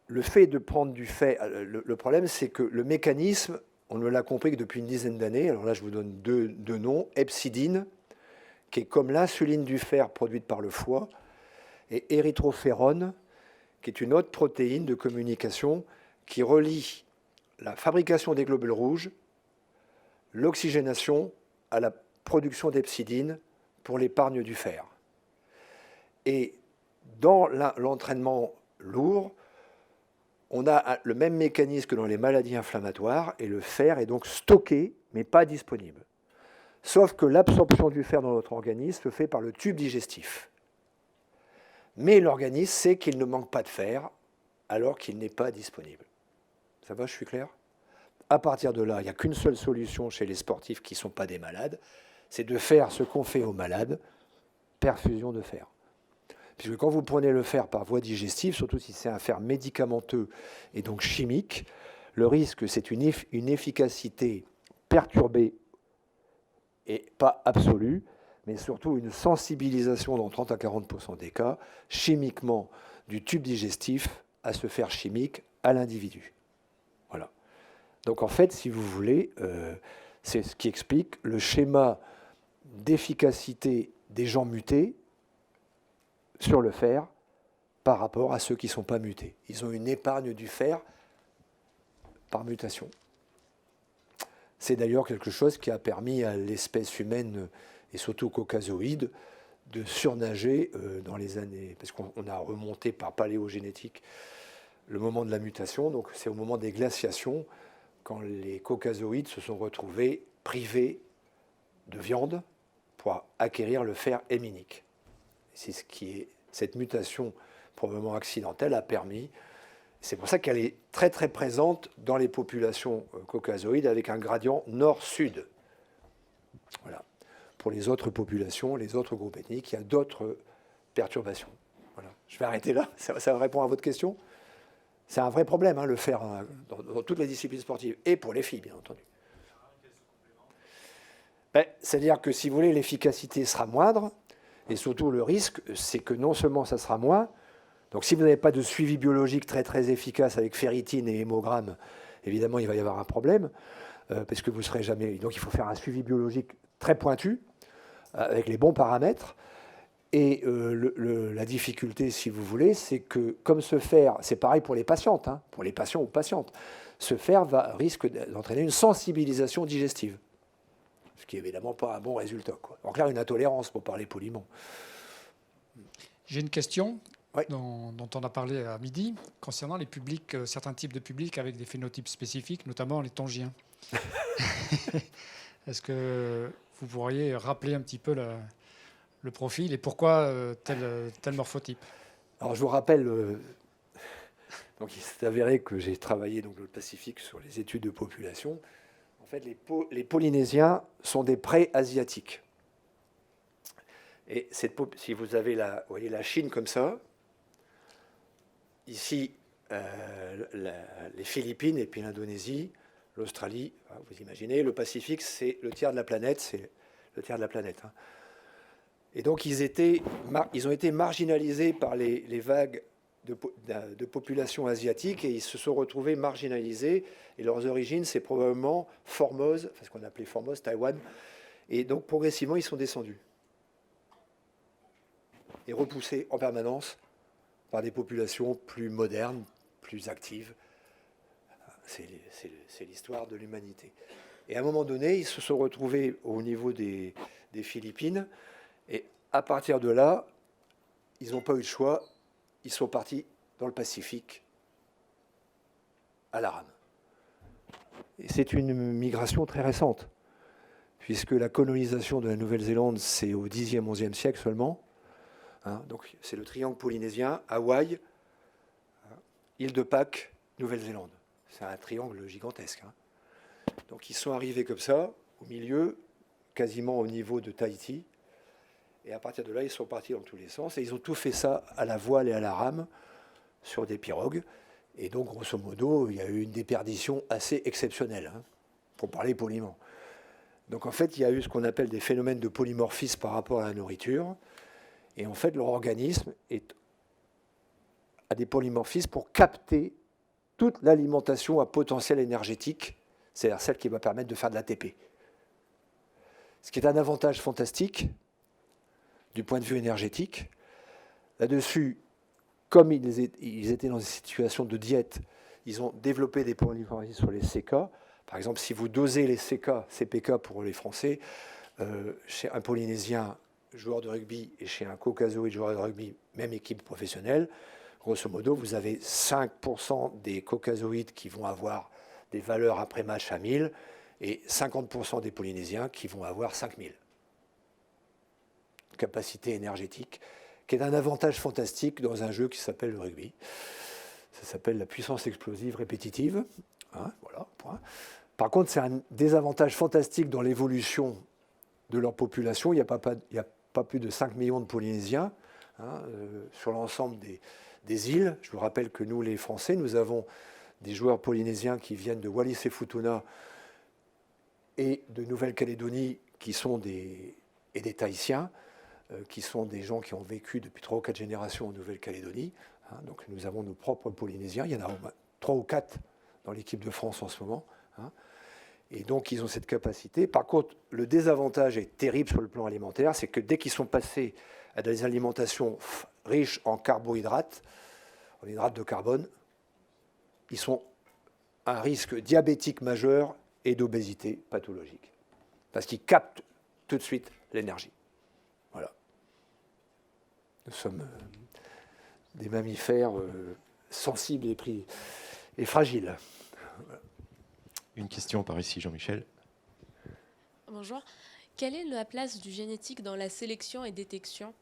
Le fait de prendre du fer, le problème, c'est que le mécanisme, on ne l'a compris que depuis une dizaine d'années. Alors là, je vous donne deux noms. Hepcidine, qui est comme l'insuline du fer produite par le foie, et érythrophérone, qui est une autre protéine de communication qui relie la fabrication des globules rouges, l'oxygénation à la production d'hepcidine pour l'épargne du fer. Et dans l'entraînement lourd, on a le même mécanisme que dans les maladies inflammatoires, et le fer est donc stocké, mais pas disponible. Sauf que l'absorption du fer dans notre organisme se fait par le tube digestif. Mais l'organisme sait qu'il ne manque pas de fer, alors qu'il n'est pas disponible. Ça va, je suis clair? À partir de là, il n'y a qu'une seule solution chez les sportifs qui ne sont pas des malades, c'est de faire ce qu'on fait aux malades, perfusion de fer. Puisque quand vous prenez le fer par voie digestive, surtout si c'est un fer médicamenteux et donc chimique, le risque, c'est une efficacité perturbée et pas absolue, mais surtout une sensibilisation dans 30 à 40% des cas, chimiquement, du tube digestif à ce fer chimique à l'individu. Voilà. Donc en fait, si vous voulez, c'est ce qui explique le schéma d'efficacité des gens mutés sur le fer par rapport à ceux qui ne sont pas mutés. Ils ont une épargne du fer par mutation. C'est d'ailleurs quelque chose qui a permis à l'espèce humaine, et surtout aux caucasoïdes, de surnager dans les années, parce qu'on a remonté par paléogénétique le moment de la mutation, donc c'est au moment des glaciations, quand les caucasoïdes se sont retrouvés privés de viande pour acquérir le fer héminique. C'est ce qui est, cette mutation probablement accidentelle a permis. C'est pour ça qu'elle est très très présente dans les populations caucasoïdes avec un gradient nord-sud. Voilà. pour les autres populations, les autres groupes ethniques, il y a d'autres perturbations. Voilà. Je vais arrêter là, ça répond à votre question. C'est un vrai problème, le faire dans toutes les disciplines sportives, et pour les filles, bien entendu. C'est-à-dire que, si vous voulez, l'efficacité sera moindre, et surtout le risque, c'est que non seulement ça sera moins, donc si vous n'avez pas de suivi biologique très très efficace avec ferritine et hémogramme, évidemment il va y avoir un problème, parce que vous ne serez jamais... Donc il faut faire un suivi biologique très pointu, avec les bons paramètres, et la difficulté, si vous voulez, c'est que comme ce fer, c'est pareil pour les patientes, pour les patients ou patientes, ce fer risque d'entraîner une sensibilisation digestive. Ce qui n'est évidemment pas un bon résultat, quoi. En clair, une intolérance, pour parler poliment. J'ai une question Oui. dont on a parlé à midi, concernant les publics, certains types de publics avec des phénotypes spécifiques, notamment les tongiens. Est-ce que vous pourriez rappeler un petit peu le profil et pourquoi tel morphotype? Alors, je vous rappelle, donc, il s'est avéré que j'ai travaillé dans le Pacifique sur les études de population. En fait, les Polynésiens sont des pré-asiatiques. Et si vous avez voyez la Chine comme ça, ici, les Philippines et puis l'Indonésie, l'Australie, vous imaginez, le Pacifique, c'est le tiers de la planète, Et donc, ils ont été marginalisés par les vagues de population asiatique, et ils se sont retrouvés marginalisés. Et leurs origines, c'est probablement Formose, ce qu'on appelait Formose, Taïwan. Et donc, progressivement, ils sont descendus et repoussés en permanence par des populations plus modernes, plus actives. C'est l'histoire de l'humanité. Et à un moment donné, ils se sont retrouvés au niveau des Philippines. Et à partir de là, ils n'ont pas eu le choix. Ils sont partis dans le Pacifique à la rame. Et c'est une migration très récente, puisque la colonisation de la Nouvelle-Zélande, c'est au Xe, XIe siècle seulement. Donc c'est le triangle polynésien, Hawaï, île de Pâques, Nouvelle-Zélande. C'est un triangle gigantesque. Donc ils sont arrivés comme ça, au milieu, quasiment au niveau de Tahiti. Et à partir de là, ils sont partis dans tous les sens. Et ils ont tout fait ça à la voile et à la rame, sur des pirogues. Et donc, grosso modo, il y a eu une déperdition assez exceptionnelle, pour parler poliment. Donc, en fait, il y a eu ce qu'on appelle des phénomènes de polymorphisme par rapport à la nourriture. Et en fait, leur organisme a des polymorphismes pour capter toute l'alimentation à potentiel énergétique, c'est-à-dire celle qui va permettre de faire de l'ATP. Ce qui est un avantage fantastique du point de vue énergétique. Là-dessus, comme ils étaient dans une situation de diète, ils ont développé des polymorphismes sur les CK. Par exemple, si vous dosez les CPK pour les Français, chez un Polynésien joueur de rugby et chez un Caucasoïde joueur de rugby, même équipe professionnelle, grosso modo, vous avez 5% des Caucasoïdes qui vont avoir des valeurs après match à 1000 et 50% des Polynésiens qui vont avoir 5000. Capacité énergétique, qui est un avantage fantastique dans un jeu qui s'appelle le rugby. Ça s'appelle la puissance explosive répétitive. Voilà, point. Par contre, c'est un désavantage fantastique dans l'évolution de leur population. Il n'y a pas plus de 5 millions de Polynésiens sur l'ensemble des îles. Je vous rappelle que nous, les Français, nous avons des joueurs polynésiens qui viennent de Wallis et Futuna et de Nouvelle-Calédonie et des Tahitiens, qui sont des gens qui ont vécu depuis 3 ou 4 générations en Nouvelle-Calédonie. Donc nous avons nos propres Polynésiens. Il y en a 3 ou 4 dans l'équipe de France en ce moment. Et donc ils ont cette capacité. Par contre, le désavantage est terrible sur le plan alimentaire, c'est que dès qu'ils sont passés à des alimentations riches en carbohydrates, en hydrates de carbone, ils sont à un risque diabétique majeur et d'obésité pathologique. Parce qu'ils captent tout de suite l'énergie. Voilà. Nous sommes des mammifères sensibles et fragiles. Voilà. Une question par ici, Jean-Michel. Bonjour. Quelle est la place du génétique dans la sélection et détection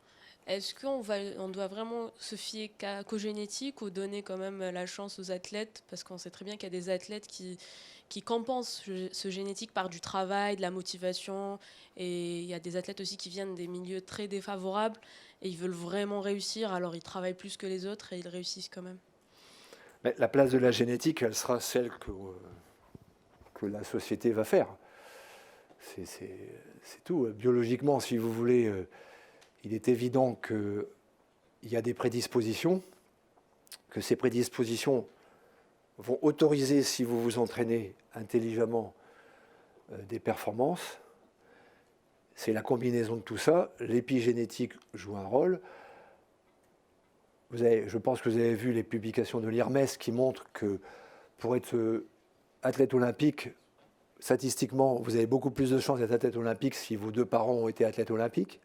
Est-ce on doit vraiment se fier qu'aux génétiques ou donner quand même la chance aux athlètes? Parce qu'on sait très bien qu'il y a des athlètes qui compensent ce génétique par du travail, de la motivation. Et il y a des athlètes aussi qui viennent des milieux très défavorables et ils veulent vraiment réussir. Alors ils travaillent plus que les autres et ils réussissent quand même. Mais la place de la génétique, elle sera celle que la société va faire. C'est tout. Biologiquement, si vous voulez, il est évident qu'il y a des prédispositions, que ces prédispositions vont autoriser, si vous vous entraînez intelligemment, des performances. C'est la combinaison de tout ça. L'épigénétique joue un rôle. Je pense que vous avez vu les publications de l'IRMES qui montrent que pour être athlète olympique, statistiquement, vous avez beaucoup plus de chances d'être athlète olympique si vos 2 parents ont été athlètes olympiques.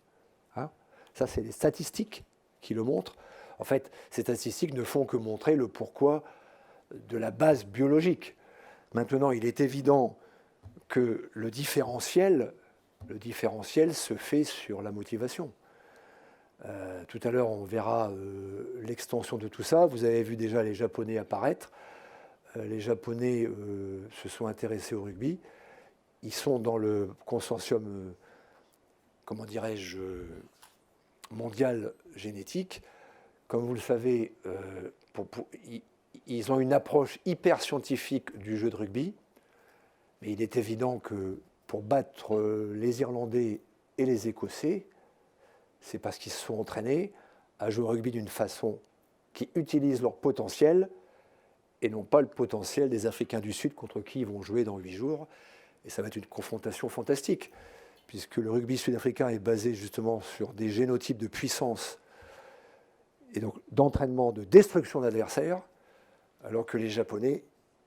Hein, ça, c'est les statistiques qui le montrent. En fait, ces statistiques ne font que montrer le pourquoi de la base biologique. Maintenant, il est évident que le différentiel se fait sur la motivation. Tout à l'heure, on verra l'extension de tout ça. Vous avez vu déjà les Japonais apparaître. Les Japonais se sont intéressés au rugby. Ils sont dans le consortium, comment dirais-je, mondial génétique. Comme vous le savez, ils ont une approche hyper scientifique du jeu de rugby. Mais il est évident que pour battre les Irlandais et les Écossais, c'est parce qu'ils se sont entraînés à jouer au rugby d'une façon qui utilise leur potentiel et non pas le potentiel des Africains du Sud contre qui ils vont jouer dans 8 jours. Et ça va être une confrontation fantastique, puisque le rugby sud-africain est basé justement sur des génotypes de puissance et donc d'entraînement, de destruction d'adversaires, alors que les Japonais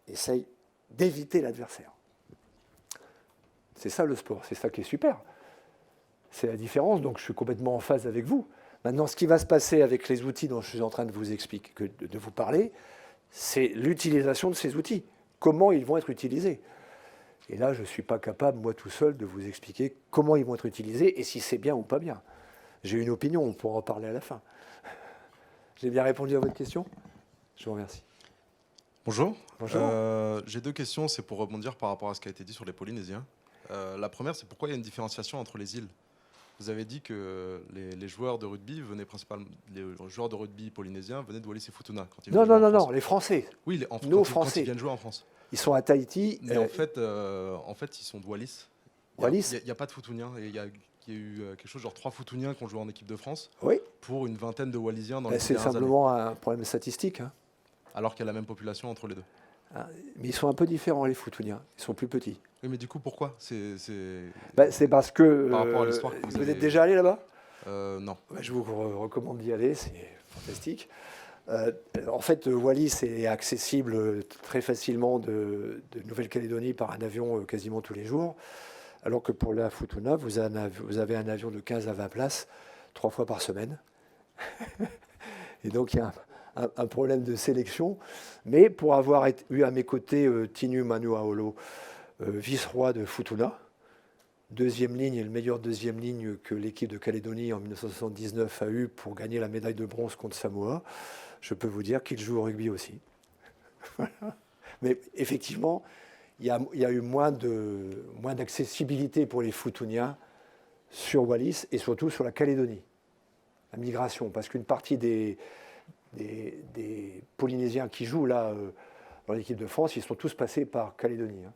essayent d'éviter l'adversaire. C'est ça le sport, c'est ça qui est super. C'est la différence, donc je suis complètement en phase avec vous. Maintenant, ce qui va se passer avec les outils dont je suis en train de vous expliquer, de vous parler, c'est l'utilisation de ces outils. Comment ils vont être utilisés. Et là, je ne suis pas capable, moi tout seul, de vous expliquer comment ils vont être utilisés et si c'est bien ou pas bien. J'ai une opinion, on pourra en parler à la fin. J'ai bien répondu à votre question? Je vous remercie. Bonjour. Bonjour. J'ai 2 questions, c'est pour rebondir par rapport à ce qui a été dit sur les Polynésiens. La première, c'est pourquoi il y a une différenciation entre les îles. Vous avez dit que les joueurs de rugby venaient principalement, les joueurs de rugby polynésiens venaient de Wallis et Futuna. Quand ils Non, venaient non, jouer en non, France. non, les Français. Oui, Nos quand Français. ils viennent jouer en France. Ils sont à Tahiti. Mais en fait, ils sont de Wallis. Wallis. Il n'y a pas de Futuniens. Et il y a eu quelque chose genre 3 Futuniens qui ont joué en équipe de France. Oui. Pour une vingtaine de Wallisiens dans les C'est dernières simplement un problème statistique. Hein. Alors qu'il y a la même population entre les deux. Mais ils sont un peu différents, les Futuniens. Ils sont plus petits. Oui, mais du coup, pourquoi c'est parce que par rapport à l'histoire que vous êtes déjà allé là-bas? Non. Je vous recommande d'y aller, c'est fantastique. En fait, Wallis est accessible très facilement de Nouvelle-Calédonie par un avion quasiment tous les jours, alors que pour la Futuna, vous avez un avion de 15 à 20 places 3 fois par semaine. Et donc, il y a un problème de sélection. Mais pour avoir eu à mes côtés Tinu Manuaolo, vice-roi de Futuna, deuxième ligne et le meilleur deuxième ligne que l'équipe de Calédonie en 1979 a eu pour gagner la médaille de bronze contre Samoa, je peux vous dire qu'il joue au rugby aussi. Mais effectivement, il y a eu moins d'accessibilité pour les Futuniens sur Wallis et surtout sur la Calédonie, la migration, parce qu'une partie des Polynésiens qui jouent là dans l'équipe de France, ils sont tous passés par Calédonie. Hein.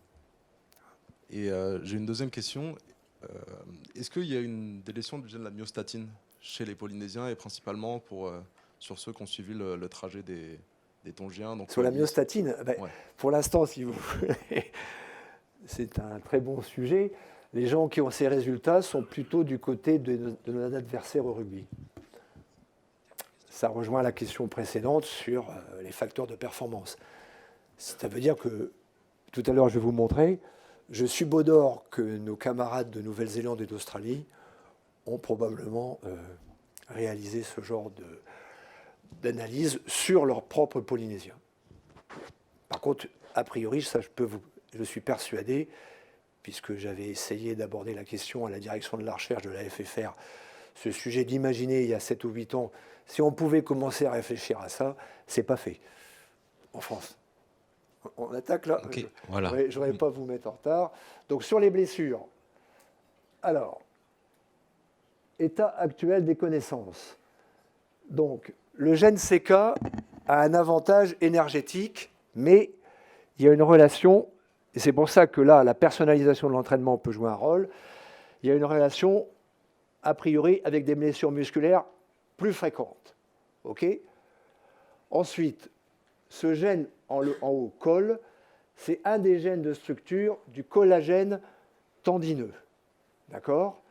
Et j'ai une deuxième question. Est-ce qu'il y a une délétion du gène de la myostatine chez les Polynésiens et principalement sur ceux qui ont suivi le trajet des Tongiens donc sur la myostatine, ouais. Pour l'instant, si vous voulez, c'est un très bon sujet. Les gens qui ont ces résultats sont plutôt du côté de nos adversaires au rugby. Ça rejoint la question précédente sur les facteurs de performance. Ça veut dire que, tout à l'heure je vais vous montrer, je subodore que nos camarades de Nouvelle-Zélande et d'Australie ont probablement réalisé ce genre d'analyse sur leurs propres Polynésiens. Par contre, a priori, ça, je suis persuadé, puisque j'avais essayé d'aborder la question à la direction de la recherche de la FFR ce sujet d'imaginer il y a 7 ou 8 ans, si on pouvait commencer à réfléchir à ça, c'est pas fait en France. On attaque là. Ok, voilà. Je ne voudrais pas vous mettre en retard. Donc sur les blessures, alors, état actuel des connaissances. Donc, le gène CK a un avantage énergétique, mais il y a une relation, et c'est pour ça que là, la personnalisation de l'entraînement peut jouer un rôle, il y a une relation, a priori, avec des blessures musculaires plus fréquentes. OK ? Ensuite, ce gène en haut, col, c'est un des gènes de structure du collagène tendineux. D'accord ?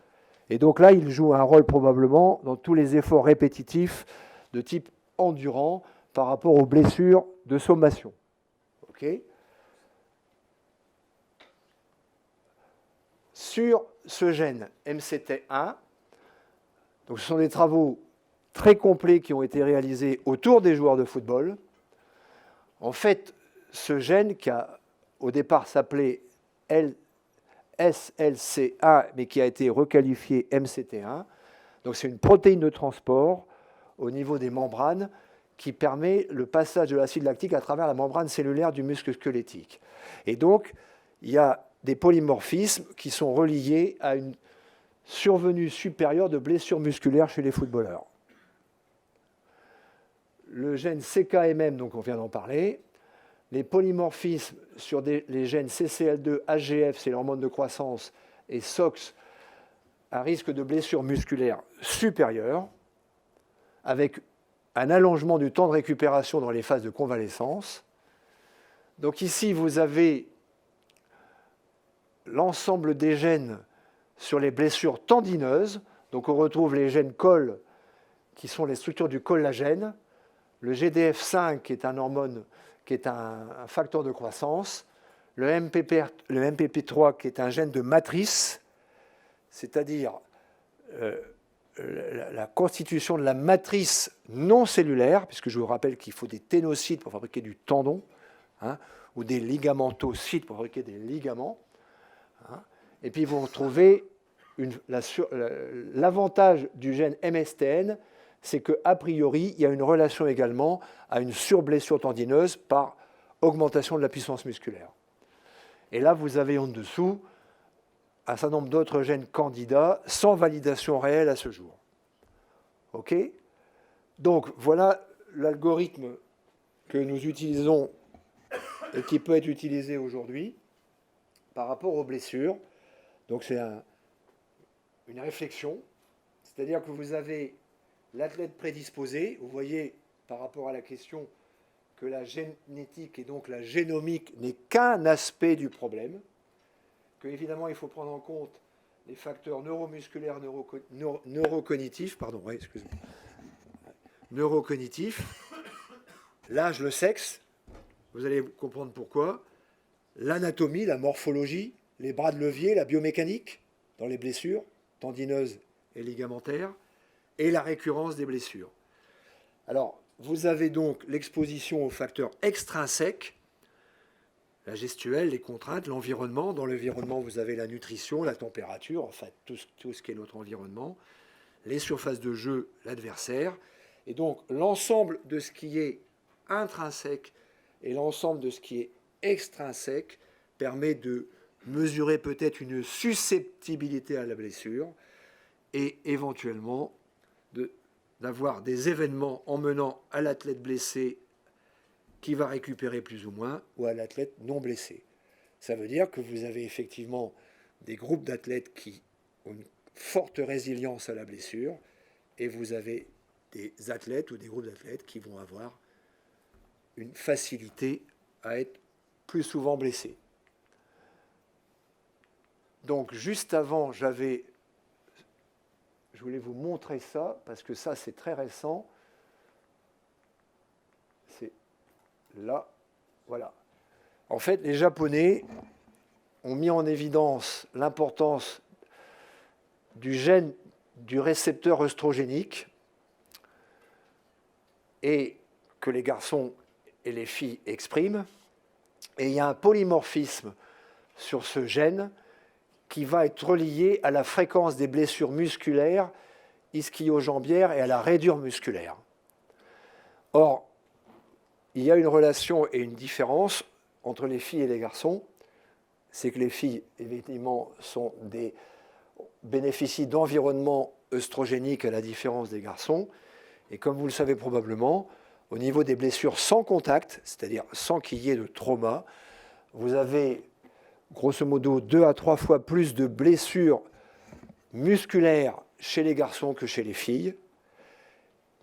Et donc là, il joue un rôle probablement dans tous les efforts répétitifs de type endurant par rapport aux blessures de sommation. OK ? Sur ce gène MCT1, donc ce sont des travaux très complets qui ont été réalisés autour des joueurs de football. En fait, ce gène qui a au départ s'appelait SLC1, mais qui a été requalifié MCT1. Donc c'est une protéine de transport au niveau des membranes qui permet le passage de l'acide lactique à travers la membrane cellulaire du muscle squelettique. Et donc, il y a des polymorphismes qui sont reliés à une survenue supérieure de blessures musculaires chez les footballeurs. Le gène CKMM, donc on vient d'en parler, les polymorphismes sur les gènes CCL2, HGF, c'est l'hormone de croissance, et SOX, un risque de blessure musculaire supérieur, avec un allongement du temps de récupération dans les phases de convalescence. Donc ici, vous avez l'ensemble des gènes sur les blessures tendineuses. Donc on retrouve les gènes col, qui sont les structures du collagène, le GDF5, qui est un hormone, qui est un facteur de croissance, le MPP3, qui est un gène de matrice, c'est-à-dire la constitution de la matrice non cellulaire, puisque je vous rappelle qu'il faut des ténocytes pour fabriquer du tendon, hein, ou des ligamatocytes pour fabriquer des ligaments. Hein. Et puis vous retrouvez l'avantage du gène MSTN, c'est qu'a priori, il y a une relation également à une surblessure tendineuse par augmentation de la puissance musculaire. Et là, vous avez en dessous un certain nombre d'autres gènes candidats sans validation réelle à ce jour. OK ? Donc, voilà l'algorithme que nous utilisons et qui peut être utilisé aujourd'hui par rapport aux blessures. Donc, c'est une réflexion, c'est-à-dire que vous avez l'athlète prédisposé, vous voyez par rapport à la question que la génétique et donc la génomique n'est qu'un aspect du problème, qu'évidemment il faut prendre en compte les facteurs neuromusculaires, neurocognitifs, neurocognitifs, l'âge, le sexe, vous allez comprendre pourquoi, l'anatomie, la morphologie, les bras de levier, la biomécanique dans les blessures tendineuses et ligamentaires, et la récurrence des blessures. Alors, vous avez donc l'exposition aux facteurs extrinsèques, la gestuelle, les contraintes, l'environnement. Dans l'environnement, vous avez la nutrition, la température, enfin tout ce qui est notre environnement, les surfaces de jeu, l'adversaire. Et donc, l'ensemble de ce qui est intrinsèque et l'ensemble de ce qui est extrinsèque permet de mesurer peut-être une susceptibilité à la blessure et éventuellement d'avoir des événements emmenant à l'athlète blessé qui va récupérer plus ou moins, ou à l'athlète non blessé. Ça veut dire que vous avez effectivement des groupes d'athlètes qui ont une forte résilience à la blessure, et vous avez des athlètes ou des groupes d'athlètes qui vont avoir une facilité à être plus souvent blessés. Donc juste avant, je voulais vous montrer ça, parce que ça, c'est très récent. C'est là, voilà. En fait, les Japonais ont mis en évidence l'importance du gène du récepteur œstrogénique et que les garçons et les filles expriment. Et il y a un polymorphisme sur ce gène qui va être relié à la fréquence des blessures musculaires ischio-jambière et à la raidure musculaire. Or, il y a une relation et une différence entre les filles et les garçons. C'est que les filles, évidemment, bénéficient d'environnements œstrogéniques à la différence des garçons. Et comme vous le savez probablement, au niveau des blessures sans contact, c'est-à-dire sans qu'il y ait de trauma, vous avez grosso modo 2 à 3 fois plus de blessures musculaires chez les garçons que chez les filles.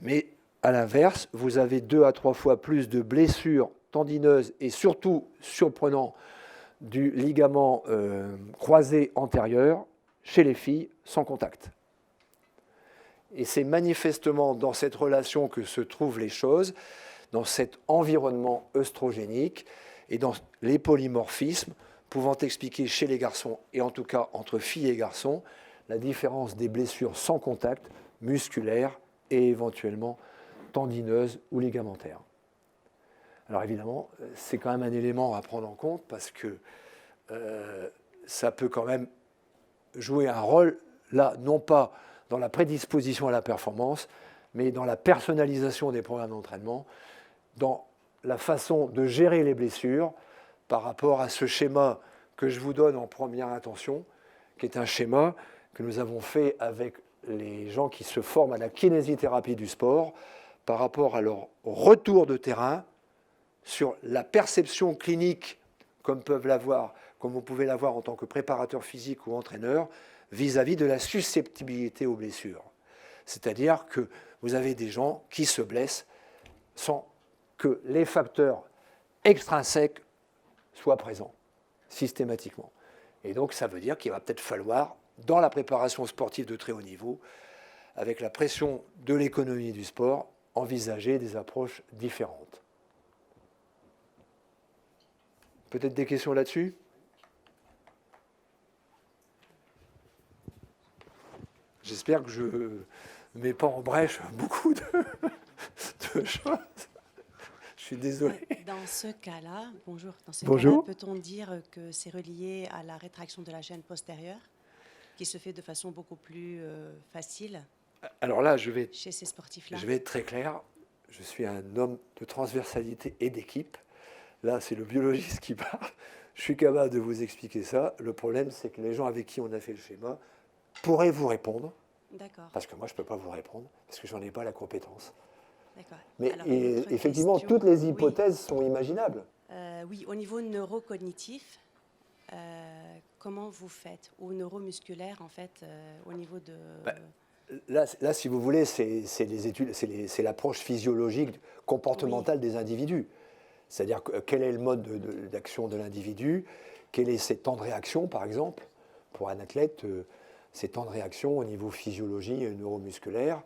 Mais à l'inverse, vous avez 2 à 3 fois plus de blessures tendineuses et surtout, surprenant, du ligament croisé antérieur chez les filles sans contact. Et c'est manifestement dans cette relation que se trouvent les choses, dans cet environnement œstrogénique et dans les polymorphismes pouvant expliquer chez les garçons, et en tout cas entre filles et garçons, la différence des blessures sans contact, musculaires et éventuellement tendineuses ou ligamentaires. Alors évidemment, c'est quand même un élément à prendre en compte parce que ça peut quand même jouer un rôle, là, non pas dans la prédisposition à la performance, mais dans la personnalisation des programmes d'entraînement, dans la façon de gérer les blessures par rapport à ce schéma que je vous donne en première intention, qui est un schéma que nous avons fait avec les gens qui se forment à la kinésithérapie du sport par rapport à leur retour de terrain sur la perception clinique comme vous pouvez l'avoir en tant que préparateur physique ou entraîneur, vis-à-vis de la susceptibilité aux blessures. C'est-à-dire que vous avez des gens qui se blessent sans que les facteurs extrinsèques soient présents, systématiquement. Et donc, ça veut dire qu'il va peut-être falloir, dans la préparation sportive de très haut niveau, avec la pression de l'économie du sport, envisager des approches différentes. Peut-être des questions là-dessus ? J'espère que je ne mets pas en brèche beaucoup de choses. Je suis désolé. Dans ce cas-là, bonjour. Dans ce Bonjour. cas-là, peut-on dire que c'est relié à la rétraction de la chaîne postérieure, qui se fait de façon beaucoup plus facile Alors là, chez ces sportifs-là? Je vais être très clair. Je suis un homme de transversalité et d'équipe. Là, c'est le biologiste qui parle. Je suis capable de vous expliquer ça. Le problème, c'est que les gens avec qui on a fait le schéma pourraient vous répondre. D'accord. Parce que moi, je ne peux pas vous répondre, parce que je n'en ai pas la compétence. D'accord. Mais Alors, effectivement, question, toutes les hypothèses sont imaginables. Oui, au niveau neurocognitif, comment vous faites? Ou neuromusculaire, en fait, au niveau de... Là, si vous voulez, c'est l'approche physiologique, comportementale des individus. C'est-à-dire quel est le mode d'action de l'individu, quel est ses temps de réaction, par exemple, pour un athlète, ses temps de réaction au niveau physiologie neuromusculaire,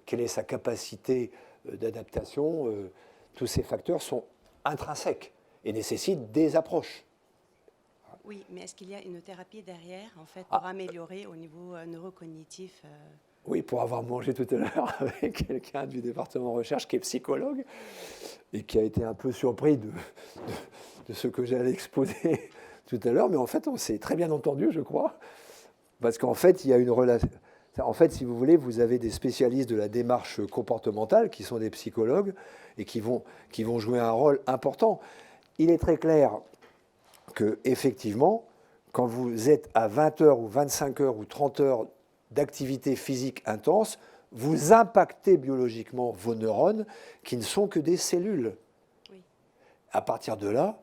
quelle est sa capacité d'adaptation, tous ces facteurs sont intrinsèques et nécessitent des approches. Oui, mais est-ce qu'il y a une thérapie derrière, en fait, pour améliorer au niveau neurocognitif Oui, pour avoir mangé tout à l'heure avec quelqu'un du département recherche qui est psychologue et qui a été un peu surpris de ce que j'allais exposer tout à l'heure, mais en fait, on s'est très bien entendu, je crois, parce qu'en fait, il y a une relation. En fait, si vous voulez, vous avez des spécialistes de la démarche comportementale qui sont des psychologues et qui vont jouer un rôle important. Il est très clair que, effectivement, quand vous êtes à 20 heures ou 25 heures ou 30 heures d'activité physique intense, vous impactez biologiquement vos neurones qui ne sont que des cellules. Oui. À partir de là,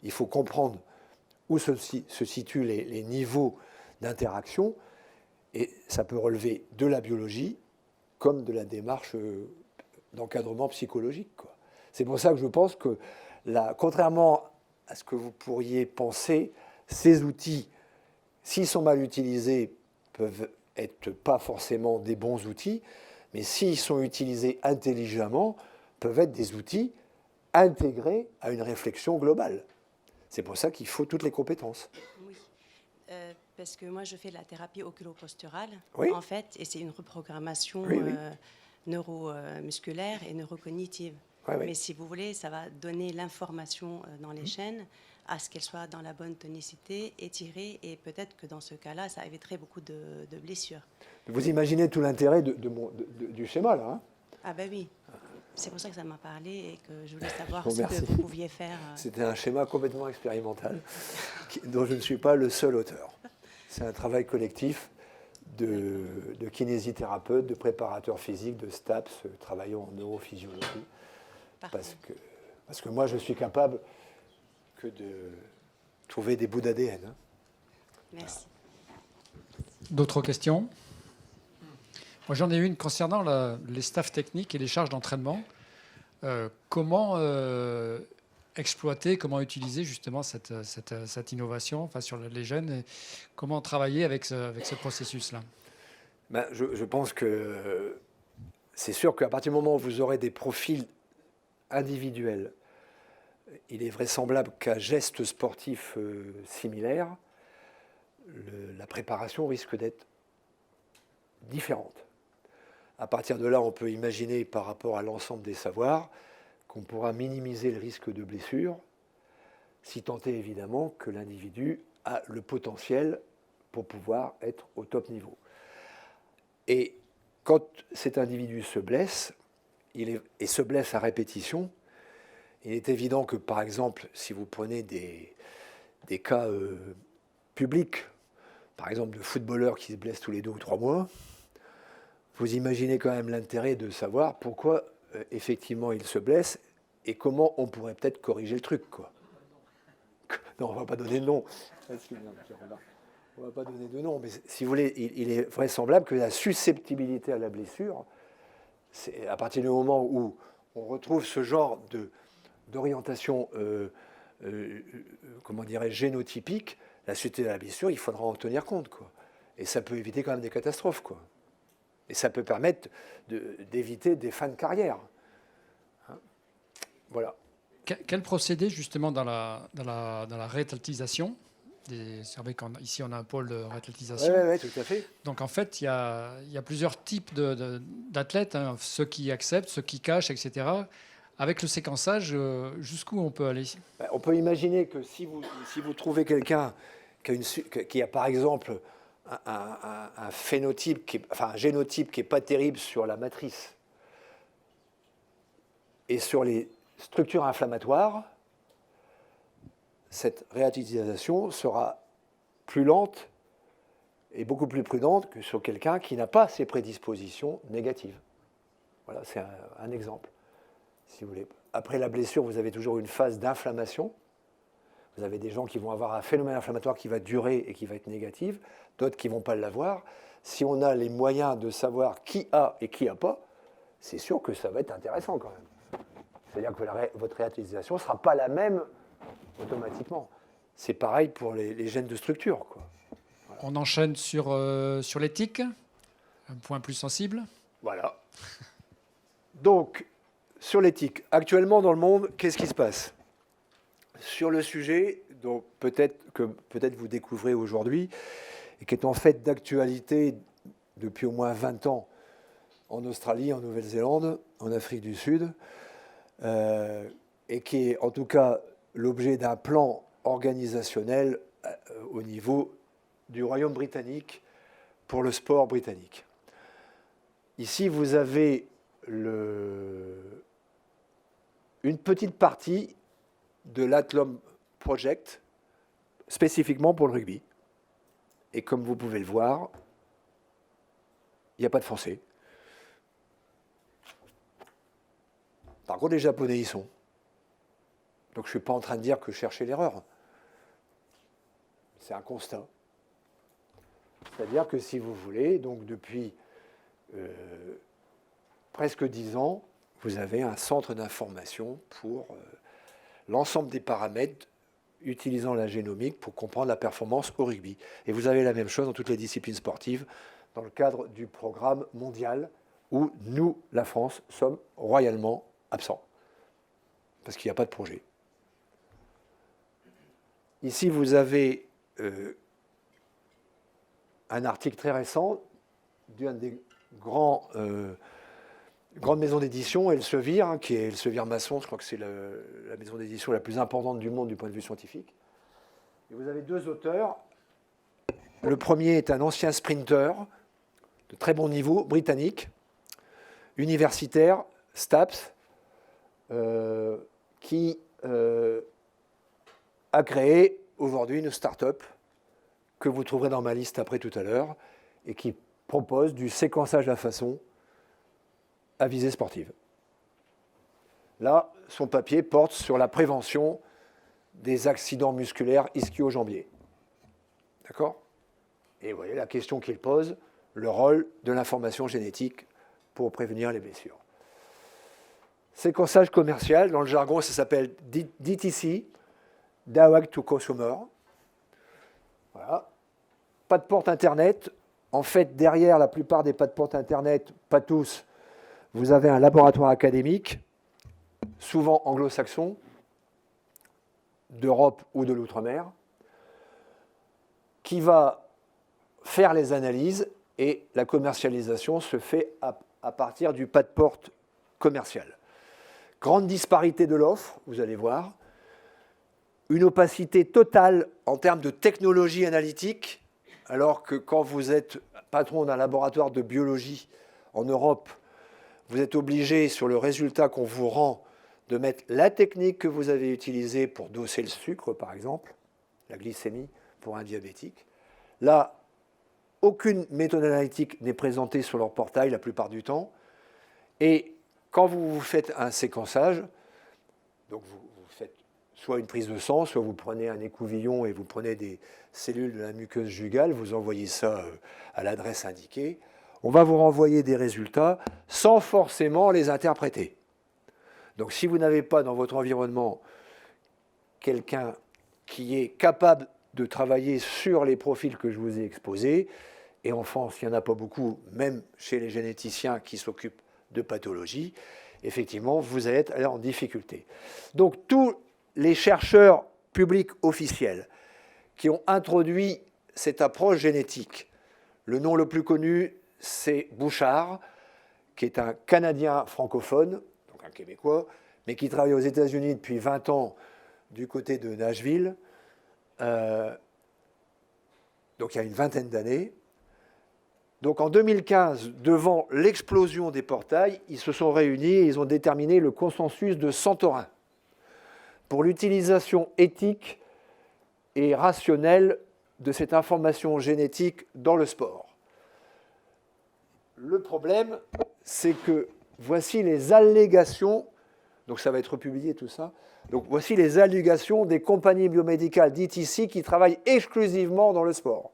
il faut comprendre où se situent les niveaux d'interaction, et ça peut relever de la biologie comme de la démarche d'encadrement psychologique, quoi. C'est pour ça que je pense que, contrairement à ce que vous pourriez penser, ces outils, s'ils sont mal utilisés, peuvent être pas forcément des bons outils, mais s'ils sont utilisés intelligemment, peuvent être des outils intégrés à une réflexion globale. C'est pour ça qu'il faut toutes les compétences. Oui, parce que moi, je fais de la thérapie oculoposturale, Oui. en fait, et c'est une reprogrammation Oui, oui. neuromusculaire et neurocognitive. Ouais, ouais. Mais si vous voulez, ça va donner l'information dans les chaînes à ce qu'elles soient dans la bonne tonicité, étirées, et peut-être que dans ce cas-là, ça éviterait beaucoup de blessures. Vous imaginez tout l'intérêt du schéma, là. Hein. Ah ben oui. C'est pour ça que ça m'a parlé et que je voulais savoir Bon, ce merci. que vous pouviez faire. C'était un schéma complètement expérimental dont je ne suis pas le seul auteur. C'est un travail collectif de kinésithérapeutes, de préparateurs physiques, de STAPS travaillant en neurophysiologie. Parce que moi, je suis capable que de trouver des bouts d'ADN. Hein. Merci. D'autres questions? Moi, j'en ai une concernant les staffs techniques et les charges d'entraînement. Comment exploiter, comment utiliser justement cette innovation sur les jeunes et comment travailler avec ce processus-là? Ben, je pense que c'est sûr qu'à partir du moment où vous aurez des profils individuels, il est vraisemblable qu'à gestes sportifs similaires, la préparation risque d'être différente. À partir de là, on peut imaginer par rapport à l'ensemble des savoirs qu'on pourra minimiser le risque de blessure, si tant est évidemment que l'individu a le potentiel pour pouvoir être au top niveau. Et quand cet individu se blesse, et se blesse à répétition, il est évident que, par exemple, si vous prenez des cas publics, par exemple de footballeurs qui se blessent tous les 2 ou 3 mois, vous imaginez quand même l'intérêt de savoir pourquoi effectivement ils se blessent et comment on pourrait peut-être corriger le truc, quoi. Non, on ne va pas donner de nom. On ne va pas donner de nom, mais si vous voulez, il est vraisemblable que la susceptibilité à la blessure, c'est à partir du moment où on retrouve ce genre d'orientation, comment dirais-je, génotypique, la susceptibilité à la blessure, il faudra en tenir compte, quoi. Et ça peut éviter quand même des catastrophes, quoi. Et ça peut permettre d'éviter des fins de carrière. Hein, voilà. Quel procédé justement dans la réathlétisation? Vous savez qu'ici on a un pôle de réathlétisation. Oui, tout à fait. Donc en fait, il y a plusieurs types d'athlètes, hein, ceux qui acceptent, ceux qui cachent, etc. Avec le séquençage, jusqu'où on peut aller? On peut imaginer que si vous trouvez quelqu'un qui a par exemple un phénotype, un génotype qui n'est pas terrible sur la matrice et sur les structures inflammatoires, cette réathlétisation sera plus lente et beaucoup plus prudente que sur quelqu'un qui n'a pas ces prédispositions négatives. Voilà, c'est un exemple, si vous voulez. Après la blessure, vous avez toujours une phase d'inflammation. Vous avez des gens qui vont avoir un phénomène inflammatoire qui va durer et qui va être négatif, d'autres qui ne vont pas l'avoir. Si on a les moyens de savoir qui a et qui n'a pas, c'est sûr que ça va être intéressant quand même. C'est-à-dire que votre réathlétisation ne sera pas la même automatiquement. C'est pareil pour les gènes de structure, quoi. Voilà. On enchaîne sur l'éthique, un point plus sensible. Voilà. Donc, sur l'éthique, actuellement dans le monde, qu'est-ce qui se passe ? Sur le sujet, donc peut-être vous découvrez aujourd'hui, et qui est en fait d'actualité depuis au moins 20 ans en Australie, en Nouvelle-Zélande, en Afrique du Sud, et qui est en tout cas l'objet d'un plan organisationnel au niveau du Royaume britannique pour le sport britannique. Ici, vous avez une petite partie de l'Athlon Project, spécifiquement pour le rugby. Et comme vous pouvez le voir, il n'y a pas de Français. Par contre, les Japonais y sont. Donc je ne suis pas en train de dire que chercher l'erreur. C'est un constat. C'est-à-dire que si vous voulez, donc depuis presque 10 ans, vous avez un centre d'information pour l'ensemble des paramètres utilisant la génomique pour comprendre la performance au rugby. Et vous avez la même chose dans toutes les disciplines sportives, dans le cadre du programme mondial où nous, la France, sommes royalement absents. Parce qu'il n'y a pas de projet. Ici, vous avez un article très récent d'une des grandes maisons d'édition, Elsevier, hein, qui est Elsevier Masson, je crois que c'est la maison d'édition la plus importante du monde du point de vue scientifique. Et vous avez 2 auteurs. Le premier est un ancien sprinter de très bon niveau, britannique, universitaire, STAPS, qui a créé aujourd'hui une start-up que vous trouverez dans ma liste après tout à l'heure et qui propose du séquençage à façon à visée sportive. Là, son papier porte sur la prévention des accidents musculaires ischio-jambiers. D'accord? Et vous voyez la question qu'il pose, le rôle de l'information génétique pour prévenir les blessures. Séquençage commercial, dans le jargon, ça s'appelle DTC, Direct to Consumer. Voilà. Pas de porte Internet. En fait, derrière la plupart des pas de porte Internet, pas tous, vous avez un laboratoire académique, souvent anglo-saxon, d'Europe ou de l'outre-mer, qui va faire les analyses et la commercialisation se fait à partir du pas de porte commercial. Grande disparité de l'offre, vous allez voir. Une opacité totale en termes de technologie analytique, alors que quand vous êtes patron d'un laboratoire de biologie en Europe, vous êtes obligé, sur le résultat qu'on vous rend, de mettre la technique que vous avez utilisée pour doser le sucre, par exemple, la glycémie pour un diabétique. Là, aucune méthode analytique n'est présentée sur leur portail la plupart du temps. Et quand vous faites un séquençage, donc vous faites soit une prise de sang, soit vous prenez un écouvillon et vous prenez des cellules de la muqueuse jugale, vous envoyez ça à l'adresse indiquée, on va vous renvoyer des résultats sans forcément les interpréter. Donc si vous n'avez pas dans votre environnement quelqu'un qui est capable de travailler sur les profils que je vous ai exposés, et en France, il n'y en a pas beaucoup, même chez les généticiens qui s'occupent de pathologie, effectivement, vous allez être en difficulté. Donc tous les chercheurs publics officiels qui ont introduit cette approche génétique, le nom le plus connu, c'est Bouchard, qui est un Canadien francophone, donc un Québécois, mais qui travaille aux États-Unis depuis 20 ans du côté de Nashville, donc il y a une vingtaine d'années. Donc en 2015, devant l'explosion des portails, ils se sont réunis et ils ont déterminé le consensus de Santorin pour l'utilisation éthique et rationnelle de cette information génétique dans le sport. Le problème, c'est que voici les allégations, donc ça va être publié tout ça, donc voici les allégations des compagnies biomédicales DTC qui travaillent exclusivement dans le sport.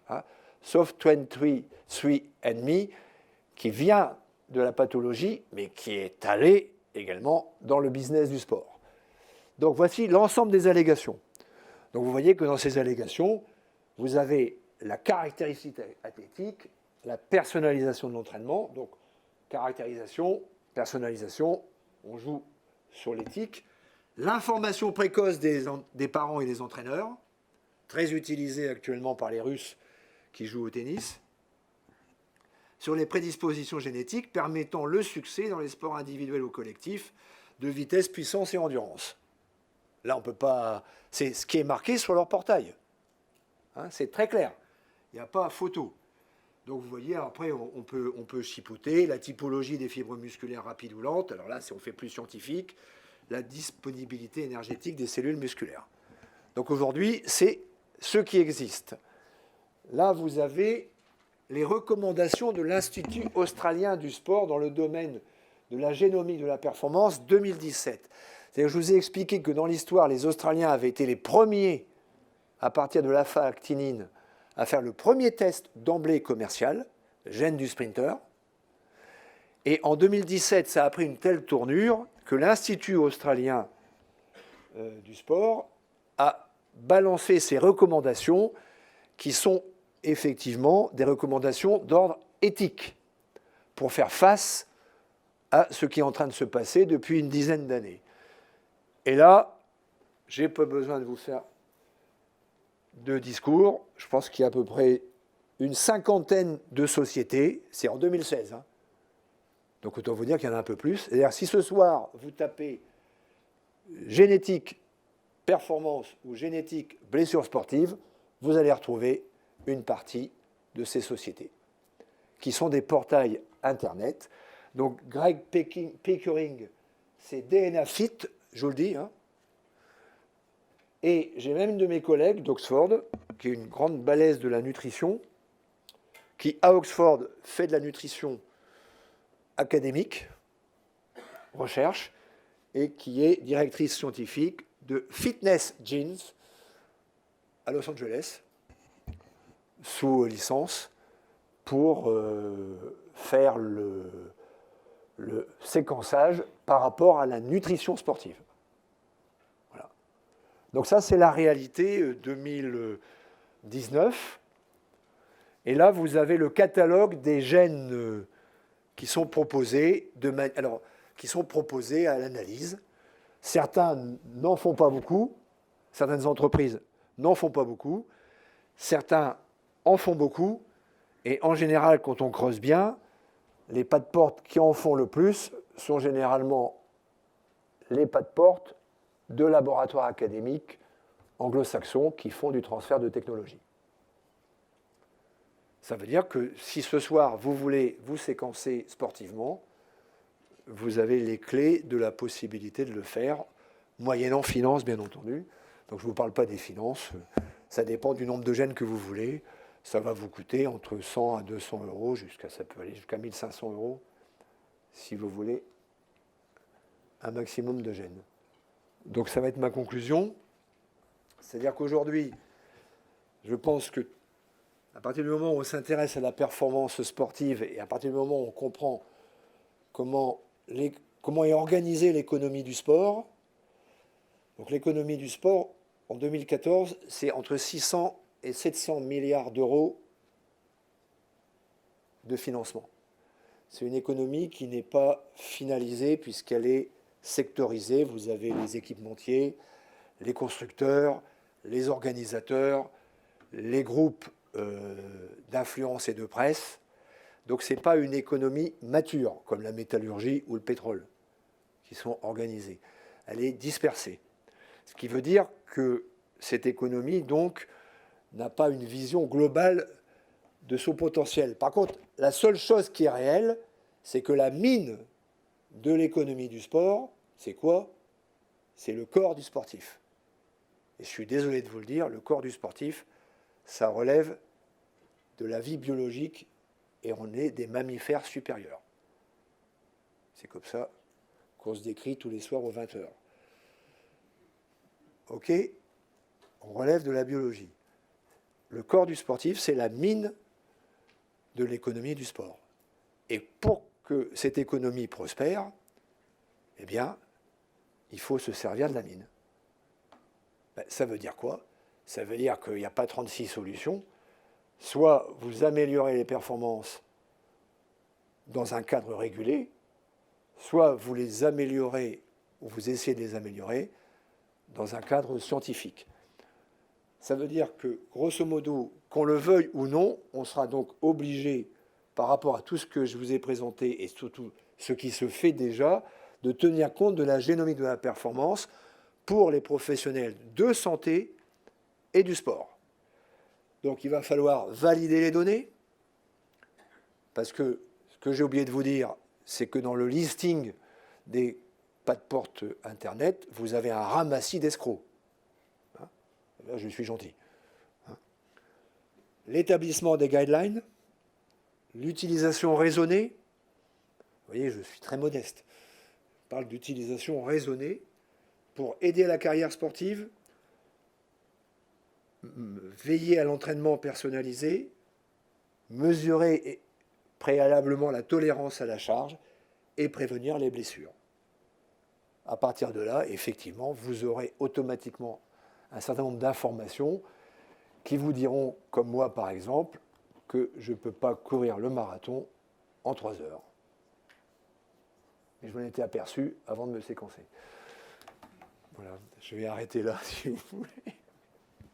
Hein, sauf 23andMe, qui vient de la pathologie, mais qui est allé également dans le business du sport. Donc voici l'ensemble des allégations. Donc vous voyez que dans ces allégations, vous avez la caractéristique athlétique, la personnalisation de l'entraînement, donc caractérisation, personnalisation, on joue sur l'éthique, l'information précoce des parents et des entraîneurs, très utilisée actuellement par les Russes qui jouent au tennis, sur les prédispositions génétiques permettant le succès dans les sports individuels ou collectifs de vitesse, puissance et endurance. Là, on ne peut pas... C'est ce qui est marqué sur leur portail. Hein, c'est très clair. Il n'y a pas photo. Donc vous voyez, après, on peut chipoter la typologie des fibres musculaires rapides ou lentes. Alors là, si on fait plus scientifique, la disponibilité énergétique des cellules musculaires. Donc aujourd'hui, c'est ce qui existe. Là, vous avez les recommandations de l'Institut australien du sport dans le domaine de la génomique de la performance 2017. C'est-à-dire que je vous ai expliqué que dans l'histoire, les Australiens avaient été les premiers, à partir de l'alpha-actinine, à faire le premier test d'emblée commercial, gène du sprinter. Et en 2017, ça a pris une telle tournure que l'Institut australien du sport a balancé ses recommandations qui sont effectivement des recommandations d'ordre éthique pour faire face à ce qui est en train de se passer depuis une dizaine d'années. Et là, je n'ai pas besoin de vous faire de discours. Je pense qu'il y a à peu près une cinquantaine de sociétés. C'est en 2016. Hein. Donc autant vous dire qu'il y en a un peu plus. C'est-à-dire si ce soir, vous tapez génétique performance ou génétique blessure sportive, vous allez retrouver une partie de ces sociétés qui sont des portails Internet. Donc Greg Pickering, c'est DNA Fit, je vous le dis. Hein. Et j'ai même une de mes collègues d'Oxford, qui est une grande balèze de la nutrition, qui à Oxford fait de la nutrition académique, recherche, et qui est directrice scientifique de Fitness Genes à Los Angeles, sous licence, pour faire le séquençage par rapport à la nutrition sportive. Voilà. Donc ça, c'est la réalité 2019. Et là, vous avez le catalogue des gènes qui sont proposés, qui sont proposés à l'analyse. Certains n'en font pas beaucoup, certaines entreprises n'en font pas beaucoup, certains en font beaucoup, et en général, quand on creuse bien, les pas de porte qui en font le plus sont généralement les pas de porte de laboratoires académiques anglo-saxons qui font du transfert de technologie. Ça veut dire que si ce soir, vous voulez vous séquencer sportivement, vous avez les clés de la possibilité de le faire, moyennant finances, bien entendu. Donc je ne vous parle pas des finances, ça dépend du nombre de gènes que vous voulez. Ça va vous coûter entre 100 à 200 euros, ça peut aller jusqu'à 1500 euros, si vous voulez un maximum de gènes. Donc ça va être ma conclusion. C'est-à-dire qu'aujourd'hui, je pense que à partir du moment où on s'intéresse à la performance sportive et à partir du moment où on comprend comment est organisée l'économie du sport, donc l'économie du sport, en 2014, c'est entre 600 et 700 milliards d'euros de financement. C'est une économie qui n'est pas finalisée puisqu'elle est sectorisée. Vous avez les équipementiers, les constructeurs, les organisateurs, les groupes d'influence et de presse. Donc ce n'est pas une économie mature, comme la métallurgie ou le pétrole, qui sont organisées. Elle est dispersée. Ce qui veut dire que cette économie, donc, n'a pas une vision globale de son potentiel. Par contre, la seule chose qui est réelle, c'est que la mine de l'économie du sport, c'est quoi? C'est le corps du sportif. Et je suis désolé de vous le dire, le corps du sportif, ça relève de la vie biologique et on est des mammifères supérieurs. C'est comme ça qu'on se décrit tous les soirs aux 20h. OK? On relève de la biologie. Le corps du sportif, c'est la mine de l'économie du sport. Et pour que cette économie prospère, eh bien, il faut se servir de la mine. Ben, ça veut dire quoi? Ça veut dire qu'il n'y a pas 36 solutions. Soit vous améliorez les performances dans un cadre régulé, soit vous les améliorez ou vous essayez de les améliorer dans un cadre scientifique. Ça veut dire que, grosso modo, qu'on le veuille ou non, on sera donc obligé, par rapport à tout ce que je vous ai présenté et surtout ce qui se fait déjà, de tenir compte de la génomique de la performance pour les professionnels de santé et du sport. Donc il va falloir valider les données, parce que ce que j'ai oublié de vous dire, c'est que dans le listing des pas de porte Internet, vous avez un ramassis d'escrocs. Hein, là, je suis gentil. Hein. L'établissement des guidelines, l'utilisation raisonnée, vous voyez, je suis très modeste. Je parle d'utilisation raisonnée pour aider à la carrière sportive, veiller à l'entraînement personnalisé, mesurer préalablement la tolérance à la charge et prévenir les blessures. À partir de là, effectivement, vous aurez automatiquement un certain nombre d'informations qui vous diront, comme moi par exemple, que je ne peux pas courir le marathon en 3 heures. Et je m'en étais aperçu avant de me séquencer. Voilà, je vais arrêter là si vous voulez.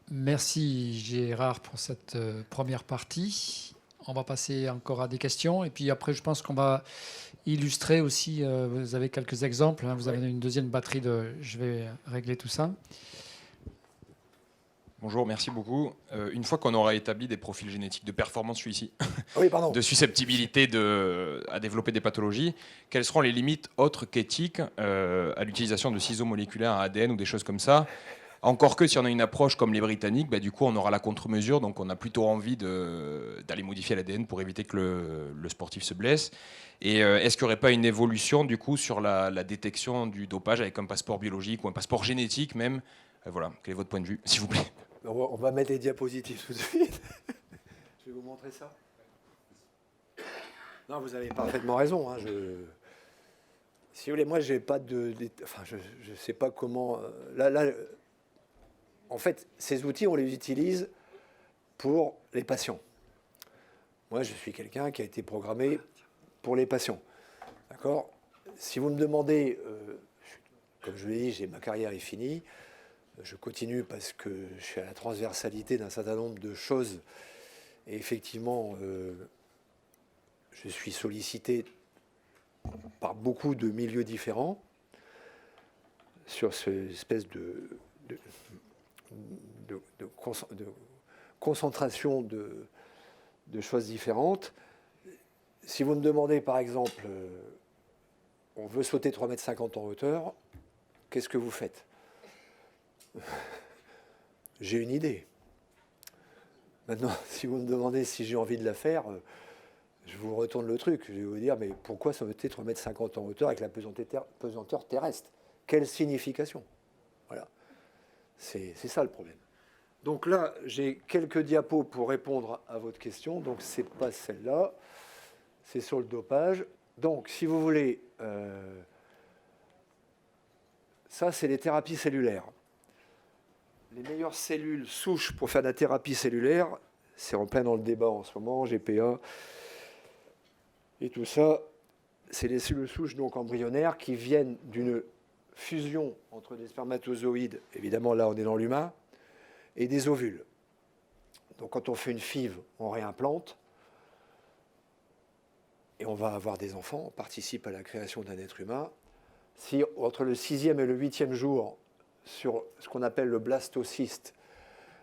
Merci Gérard pour cette première partie. On va passer encore à des questions. Et puis après, je pense qu'on va illustrer aussi, vous avez quelques exemples. Hein, vous avez une deuxième batterie de... Je vais régler tout ça. Bonjour, merci beaucoup. Une fois qu'on aura établi des profils génétiques de performance, je suis ici, Oui, pardon. de susceptibilité à développer des pathologies, quelles seront les limites autres qu'éthiques à l'utilisation de ciseaux moléculaires à ADN ou des choses comme ça? Encore que si on a une approche comme les Britanniques, bah, du coup on aura la contre-mesure, donc on a plutôt envie d'aller modifier l'ADN pour éviter que le sportif se blesse. Et est-ce qu'il n'y aurait pas une évolution du coup sur la détection du dopage avec un passeport biologique ou un passeport génétique même? Voilà, quel est votre point de vue, s'il vous plaît? On va mettre les diapositives tout de suite. Je vais vous montrer ça. Non, vous avez parfaitement raison. Hein, si vous voulez, moi, j'ai pas enfin, je ne sais pas comment. Là, en fait, ces outils, on les utilise pour les patients. Moi, je suis quelqu'un qui a été programmé pour les patients. D'accord? Si vous me demandez, comme je l'ai dit, ma carrière est finie. Je continue parce que je suis à la transversalité d'un certain nombre de choses. Et effectivement, je suis sollicité par beaucoup de milieux différents sur cette espèce de concentration de choses différentes. Si vous me demandez, par exemple, on veut sauter 3,50 m en hauteur, qu'est-ce que vous faites? J'ai une idée. Maintenant, si vous me demandez si j'ai envie de la faire, je vous retourne le truc. Je vais vous dire, mais pourquoi sauter 3,50 m en hauteur avec la pesanteur terrestre? Quelle signification? Voilà. C'est ça le problème. Donc là, j'ai quelques diapos pour répondre à votre question. Donc, ce n'est pas celle-là. C'est sur le dopage. Donc, si vous voulez, ça, c'est les thérapies cellulaires. Les meilleures cellules souches pour faire de la thérapie cellulaire, c'est en plein dans le débat en ce moment, GPA et tout ça, c'est les cellules souches donc embryonnaires qui viennent d'une fusion entre des spermatozoïdes, évidemment là on est dans l'humain, et des ovules. Donc quand on fait une FIV, on réimplante et on va avoir des enfants, on participe à la création d'un être humain. Si entre le 6e et le 8e jour, sur ce qu'on appelle le blastocyste,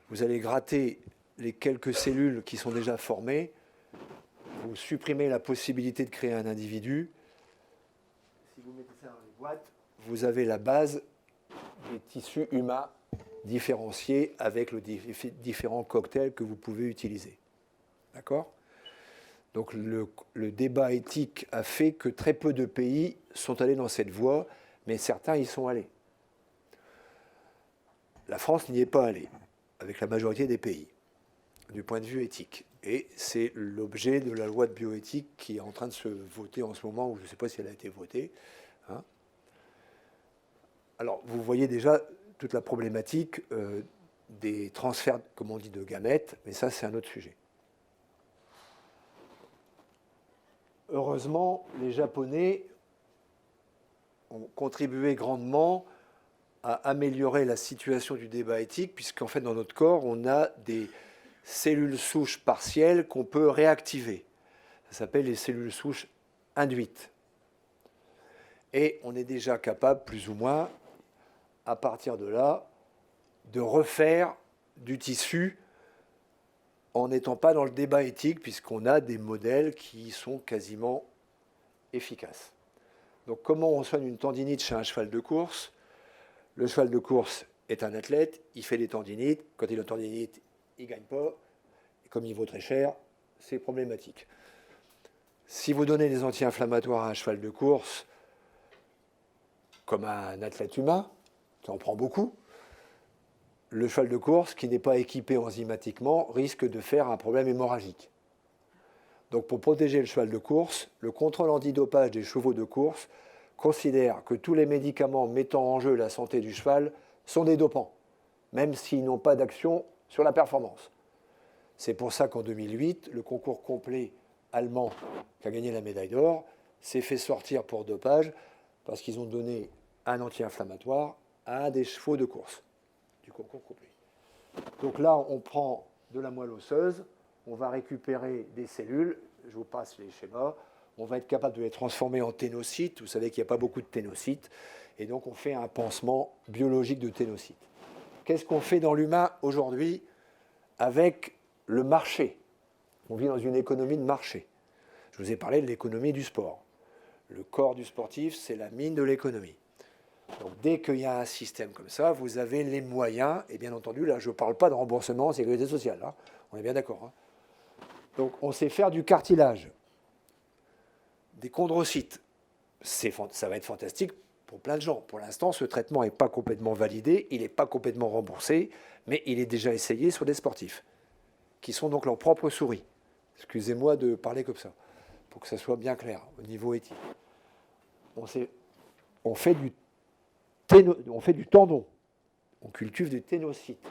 vous allez gratter les quelques cellules qui sont déjà formées, vous supprimez la possibilité de créer un individu. Si vous mettez ça dans les boîtes, vous avez la base des tissus humains différenciés avec les différents cocktails que vous pouvez utiliser. D'accord ? Donc le débat éthique a fait que très peu de pays sont allés dans cette voie, mais certains y sont allés. La France n'y est pas allée, avec la majorité des pays, du point de vue éthique. Et c'est l'objet de la loi de bioéthique qui est en train de se voter en ce moment, ou je ne sais pas si elle a été votée. Hein. Alors, vous voyez déjà toute la problématique des transferts, comme on dit, de gamètes, mais ça, c'est un autre sujet. Heureusement, les Japonais ont contribué grandement à améliorer la situation du débat éthique, puisqu'en fait, dans notre corps, on a des cellules souches partielles qu'on peut réactiver. Ça s'appelle les cellules souches induites. Et on est déjà capable, plus ou moins, à partir de là, de refaire du tissu en n'étant pas dans le débat éthique, puisqu'on a des modèles qui sont quasiment efficaces. Donc comment on soigne une tendinite chez un cheval de course? Le cheval de course est un athlète, il fait des tendinites. Quand il a une tendinite, il ne gagne pas. Et comme il vaut très cher, c'est problématique. Si vous donnez des anti-inflammatoires à un cheval de course, comme à un athlète humain, qui en prend beaucoup, le cheval de course, qui n'est pas équipé enzymatiquement, risque de faire un problème hémorragique. Donc pour protéger le cheval de course, le contrôle antidopage des chevaux de course considère que tous les médicaments mettant en jeu la santé du cheval sont des dopants, même s'ils n'ont pas d'action sur la performance. C'est pour ça qu'en 2008, le concours complet allemand qui a gagné la médaille d'or s'est fait sortir pour dopage parce qu'ils ont donné un anti-inflammatoire à un des chevaux de course du concours complet. Donc là, on prend de la moelle osseuse, on va récupérer des cellules, je vous passe les schémas, on va être capable de les transformer en ténocytes. Vous savez qu'il n'y a pas beaucoup de ténocytes. Et donc, on fait un pansement biologique de ténocytes. qu'est-ce qu'on fait dans l'humain aujourd'hui avec le marché? On vit dans une économie de marché. Je vous ai parlé de l'économie du sport. Le corps du sportif, c'est la mine de l'économie. Donc dès qu'il y a un système comme ça, vous avez les moyens, et bien entendu, là je ne parle pas de remboursement en sécurité sociale, hein. On est bien d'accord. Hein. Donc on sait faire du cartilage, des chondrocytes. Ça va être fantastique pour plein de gens. Pour l'instant, ce traitement n'est pas complètement validé, il n'est pas complètement remboursé, mais il est déjà essayé sur des sportifs, qui sont donc leurs propres souris. Excusez-moi de parler comme ça, pour que ça soit bien clair au niveau éthique. On fait du tendon, on cultive des ténocytes,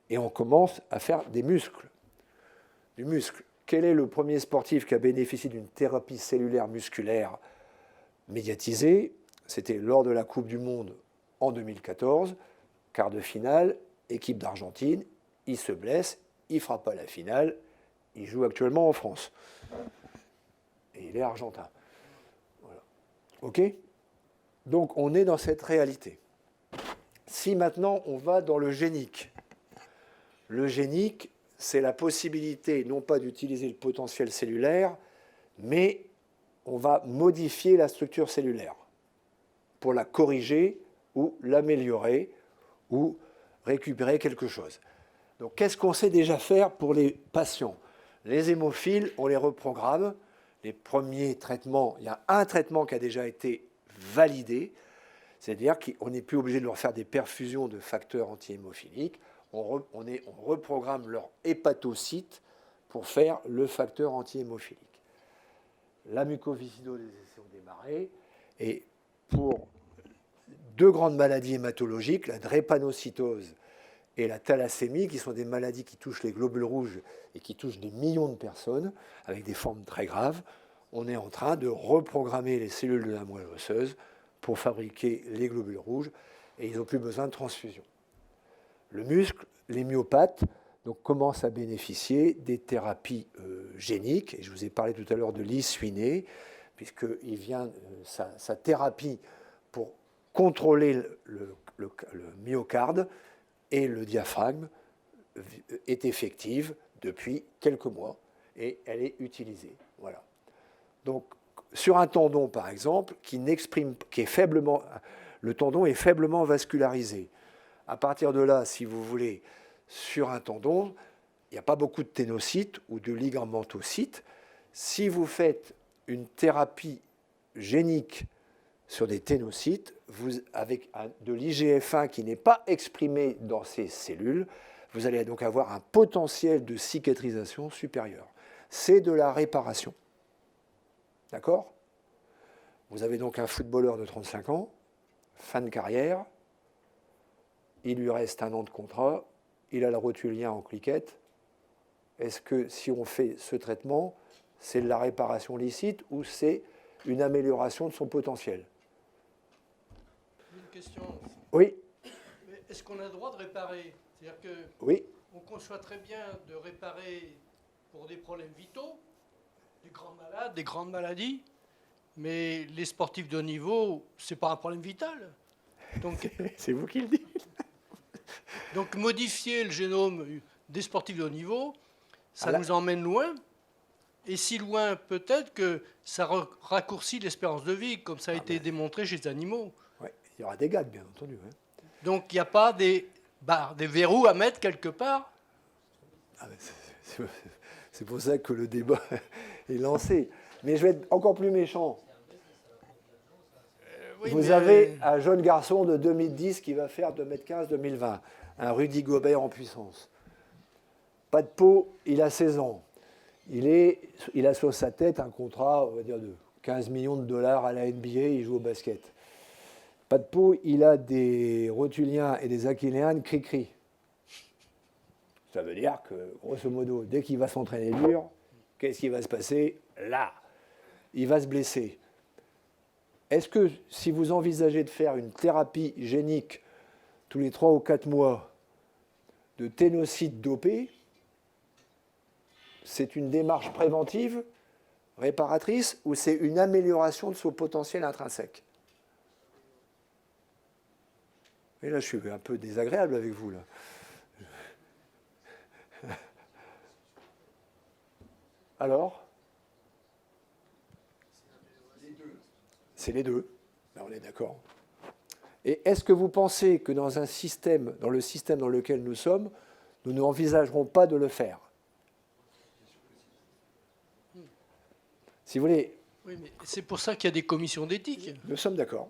et on commence à faire des muscles. Du muscle. Quel est le premier sportif qui a bénéficié d'une thérapie cellulaire musculaire médiatisée? C'était lors de la Coupe du Monde en 2014, quart de finale, équipe d'Argentine, il se blesse, il ne fera pas la finale, il joue actuellement en France. Et il est argentin. Voilà. OK? Donc on est dans cette réalité. Si maintenant on va dans le génique, le génique, c'est la possibilité non pas d'utiliser le potentiel cellulaire, mais on va modifier la structure cellulaire pour la corriger ou l'améliorer ou récupérer quelque chose. Donc qu'est-ce qu'on sait déjà faire pour les patients? Les hémophiles, on les reprogramme. Les premiers traitements, il y a un traitement qui a déjà été validé, c'est-à-dire qu'on n'est plus obligé de leur faire des perfusions de facteurs anti-hémophiliques. On reprogramme leur hépatocyte pour faire le facteur anti-hémophilique. La mucoviscidose, les essais ont démarré. Et pour deux grandes maladies hématologiques, la drépanocytose et la thalassémie, qui sont des maladies qui touchent les globules rouges et qui touchent des millions de personnes, avec des formes très graves, on est en train de reprogrammer les cellules de la moelle osseuse pour fabriquer les globules rouges, et ils n'ont plus besoin de transfusion. Le muscle, les myopathes, donc, commencent à bénéficier des thérapies géniques, et je vous ai parlé tout à l'heure de Lee Sweeney, puisqu'il vient, sa thérapie pour contrôler le myocarde et le diaphragme est effective depuis quelques mois, et elle est utilisée. Voilà. Donc, sur un tendon, par exemple, le tendon est faiblement vascularisé. À partir de là, si vous voulez, sur un tendon, il n'y a pas beaucoup de ténocytes ou de ligamentoocytes. Si vous faites une thérapie génique sur des ténocytes, avec de l'IGF-1 qui n'est pas exprimé dans ces cellules, vous allez donc avoir un potentiel de cicatrisation supérieur. C'est de la réparation. D'accord? Vous avez donc un footballeur de 35 ans, fin de carrière, il lui reste 1 an de contrat, il a le rotulien en cliquette. Est-ce que si on fait ce traitement, c'est de la réparation licite ou c'est une amélioration de son potentiel? Une question. Oui. Est-ce qu'on a le droit de réparer? C'est-à-dire que oui. On conçoit très bien de réparer pour des problèmes vitaux, des grands malades, des grandes maladies, mais les sportifs de haut niveau, ce n'est pas un problème vital. Donc, c'est vous qui le dites. Donc modifier le génome des sportifs de haut niveau, ça nous emmène loin. Et si loin, peut-être que ça raccourcit l'espérance de vie, comme ça a été démontré chez les animaux. Ouais, il y aura des gags, bien entendu. Hein. Donc il n'y a pas des verrous à mettre quelque part. C'est pour ça que le débat est lancé. Mais je vais être encore plus méchant. Oui, vous avez un jeune garçon de 2010 qui va faire 2m15 2020, un Rudy Gobert en puissance. Pas de peau, il a 16 ans. Il a sur sa tête un contrat, on va dire, de 15 millions de dollars à la NBA, il joue au basket. Pas de peau, il a des rotuliens et des achilléens cri-cri. Ça veut dire que, grosso modo, dès qu'il va s'entraîner dur, qu'est-ce qui va se passer? Là, il va se blesser. Est-ce que si vous envisagez de faire une thérapie génique tous les 3 ou 4 mois de ténocytes dopés, c'est une démarche préventive, réparatrice, ou c'est une amélioration de son potentiel intrinsèque? Et là, je suis un peu désagréable avec vous, là. Alors? C'est les deux. Ben, on est d'accord. Et est-ce que vous pensez que dans un système, dans le système dans lequel nous sommes, nous n'envisagerons pas de le faire? Si vous voulez. Oui, mais c'est pour ça qu'il y a des commissions d'éthique. Nous sommes d'accord.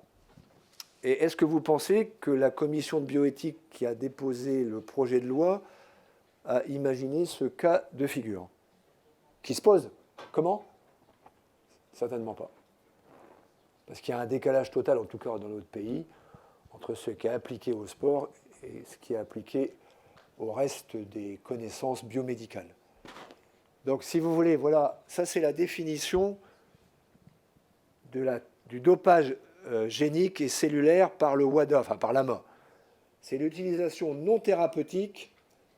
Et est-ce que vous pensez que la commission de bioéthique qui a déposé le projet de loi a imaginé ce cas de figure qui se pose? Comment? Certainement pas. Parce qu'il y a un décalage total, en tout cas dans notre pays, entre ce qui est appliqué au sport et ce qui est appliqué au reste des connaissances biomédicales. Donc, si vous voulez, voilà, ça c'est la définition du dopage génique et cellulaire par le WADA, enfin par l'AMA. C'est l'utilisation non thérapeutique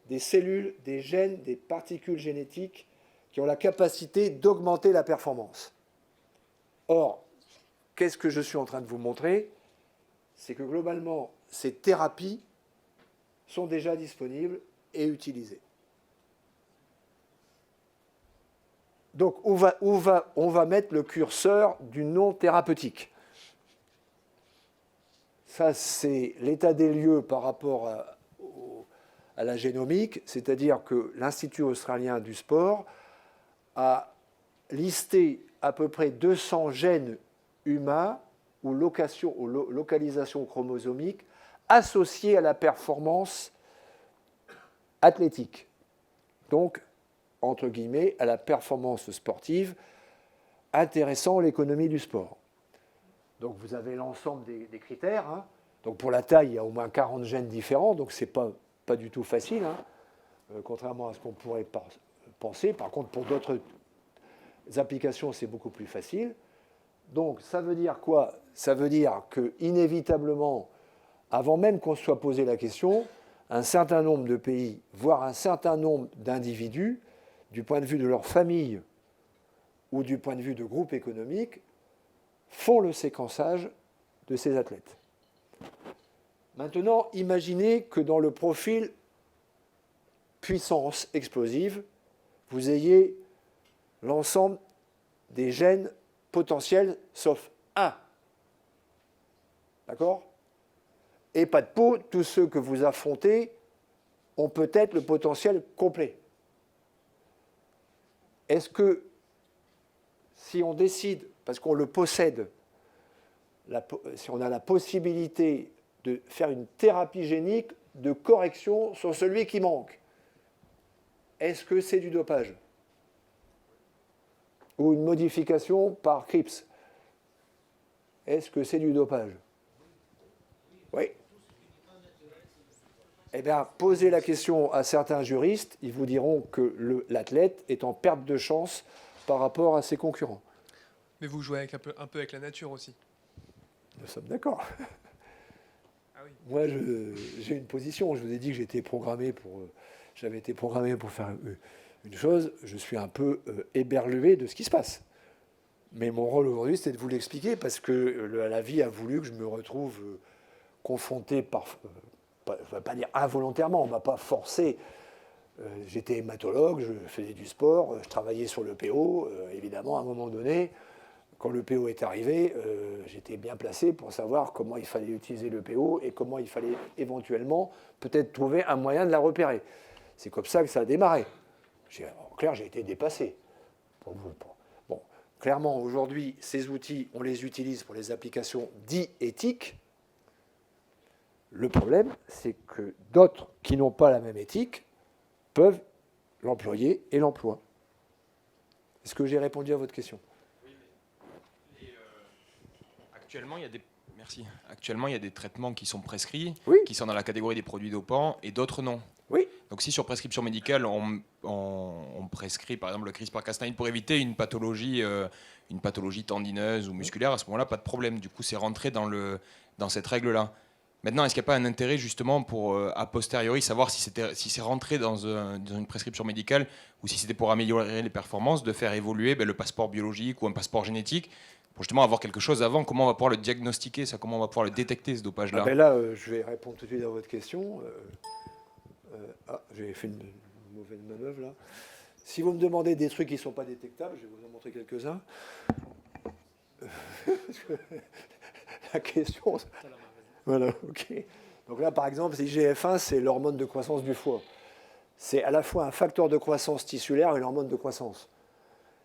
des cellules, des gènes, des particules génétiques qui ont la capacité d'augmenter la performance. Or, qu'est-ce que je suis en train de vous montrer? C'est que globalement, ces thérapies sont déjà disponibles et utilisées. Donc, on va mettre le curseur du non thérapeutique. Ça, c'est l'état des lieux par rapport à la génomique, c'est-à-dire que l'Institut australien du sport a listé à peu près 200 gènes humains ou localisation chromosomique associés à la performance athlétique. Donc, entre guillemets, à la performance sportive, intéressant l'économie du sport. Donc vous avez l'ensemble des critères. Hein. Donc pour la taille, il y a au moins 40 gènes différents, donc ce n'est pas du tout facile, hein, contrairement à ce qu'on pourrait penser. Par contre, pour d'autres applications, c'est beaucoup plus facile. Donc ça veut dire quoi? Ça veut dire que inévitablement, avant même qu'on se soit posé la question, un certain nombre de pays, voire un certain nombre d'individus, du point de vue de leur famille ou du point de vue de groupes économiques, font le séquençage de ces athlètes. Maintenant, imaginez que dans le profil puissance explosive, vous ayez l'ensemble des gènes potentiels, sauf un. D'accord? Et pas de peau, tous ceux que vous affrontez ont peut-être le potentiel complet. Est-ce que, si on décide, parce qu'on le possède, si on a la possibilité de faire une thérapie génique de correction sur celui qui manque, est-ce que c'est du dopage? Ou une modification par CRIPS? Est-ce que c'est du dopage? Oui. Eh bien, posez la question à certains juristes, ils vous diront que l'athlète est en perte de chance par rapport à ses concurrents. Mais vous jouez avec un peu avec la nature aussi. Nous sommes d'accord. Ah oui. Moi, j'ai une position. Je vous ai dit que j'avais été programmé pour faire une chose. Je suis un peu éberlué de ce qui se passe. Mais mon rôle aujourd'hui, c'était de vous l'expliquer parce que la vie a voulu que je me retrouve confronté je ne vais pas dire involontairement, on ne m'a pas forcé. J'étais hématologue, je faisais du sport, je travaillais sur le PO. Évidemment, à un moment donné, quand le PO est arrivé, j'étais bien placé pour savoir comment il fallait utiliser le PO et comment il fallait éventuellement peut-être trouver un moyen de la repérer. C'est comme ça que ça a démarré. En clair, j'ai été dépassé. Bon, clairement, aujourd'hui, ces outils, on les utilise pour les applications dites éthiques. Le problème, c'est que d'autres qui n'ont pas la même éthique peuvent l'employer et l'emploient. Est-ce que j'ai répondu à votre question? Actuellement, il y a des traitements qui sont prescrits, oui, qui sont dans la catégorie des produits dopants, et d'autres non. Oui. Donc si sur prescription médicale, on prescrit par exemple le CRISPR-Cas9 pour éviter une pathologie tendineuse ou musculaire, à ce moment-là, pas de problème. Du coup, c'est rentré dans cette règle-là. Maintenant, est-ce qu'il n'y a pas un intérêt justement pour, a posteriori, savoir si c'est rentré dans une prescription médicale ou si c'était pour améliorer les performances, de faire évoluer le passeport biologique ou un passeport génétique, pour justement avoir quelque chose avant. Comment on va pouvoir le diagnostiquer, ça, comment on va pouvoir le détecter, ce dopage-là? Là, je vais répondre tout de suite à votre question. J'ai fait une mauvaise manœuvre là. Si vous me demandez des trucs qui ne sont pas détectables, je vais vous en montrer quelques-uns. La question... Voilà, ok. Donc là, par exemple, IGF-1, c'est l'hormone de croissance du foie. C'est à la fois un facteur de croissance tissulaire et une hormone de croissance.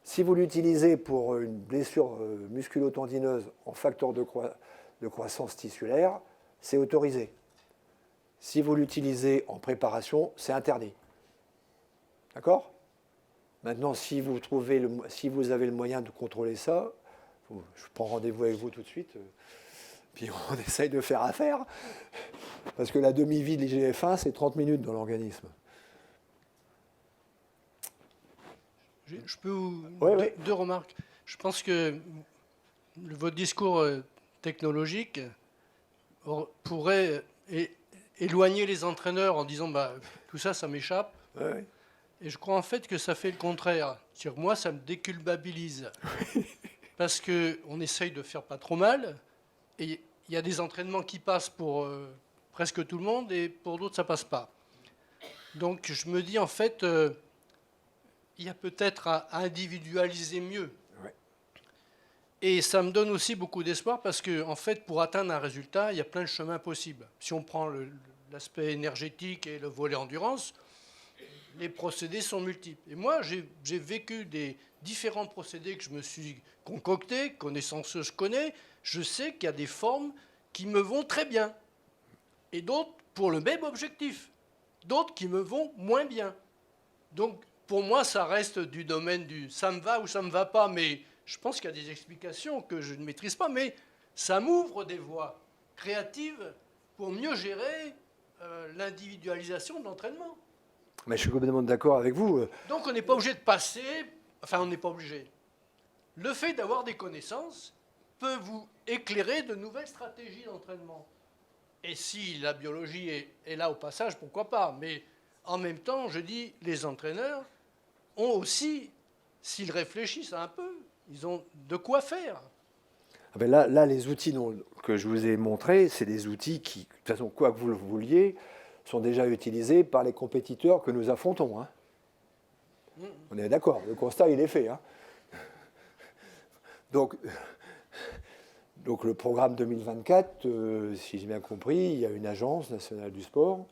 Si vous l'utilisez pour une blessure musculo-tendineuse en facteur de croissance tissulaire, c'est autorisé. Si vous l'utilisez en préparation, c'est interdit. D'accord? Maintenant, si vous avez le moyen de contrôler ça, je prends rendez-vous avec vous tout de suite, puis on essaye de faire affaire, parce que la demi-vie de l'IGF-1, c'est 30 minutes dans l'organisme. Je peux vous... Oui. Deux remarques. Je pense que votre discours technologique pourrait éloigner les entraîneurs en disant tout ça, ça m'échappe. Oui. Et je crois en fait que ça fait le contraire. Sur moi, ça me déculpabilise. Parce qu'on essaye de faire pas trop mal. Et il y a des entraînements qui passent pour presque tout le monde et pour d'autres, ça passe pas. Donc je me dis en fait... il y a peut-être à individualiser mieux. Ouais. Et ça me donne aussi beaucoup d'espoir parce que, en fait, pour atteindre un résultat, il y a plein de chemins possibles. Si on prend l'aspect énergétique et le volet endurance, les procédés sont multiples. Et moi, j'ai vécu des différents procédés que je me suis concoctés, connaissant ceux que je connais. Je sais qu'il y a des formes qui me vont très bien. Et d'autres pour le même objectif. D'autres qui me vont moins bien. Donc, pour moi, ça reste du domaine du ça me va ou ça me va pas, mais je pense qu'il y a des explications que je ne maîtrise pas, mais ça m'ouvre des voies créatives pour mieux gérer l'individualisation de l'entraînement. Mais je suis complètement d'accord avec vous. Donc on n'est pas obligé de passer, enfin on n'est pas obligé. Le fait d'avoir des connaissances peut vous éclairer de nouvelles stratégies d'entraînement. Et si la biologie est là au passage, pourquoi pas, mais en même temps, je dis, les entraîneurs ont aussi, s'ils réfléchissent un peu, ils ont de quoi faire. Là, les outils que je vous ai montrés, c'est des outils qui, de toute façon, quoi que vous le vouliez, sont déjà utilisés par les compétiteurs que nous affrontons. Hein. On est d'accord, le constat, il est fait. Hein. Donc, le programme 2024, si j'ai bien compris, il y a une agence nationale du sport.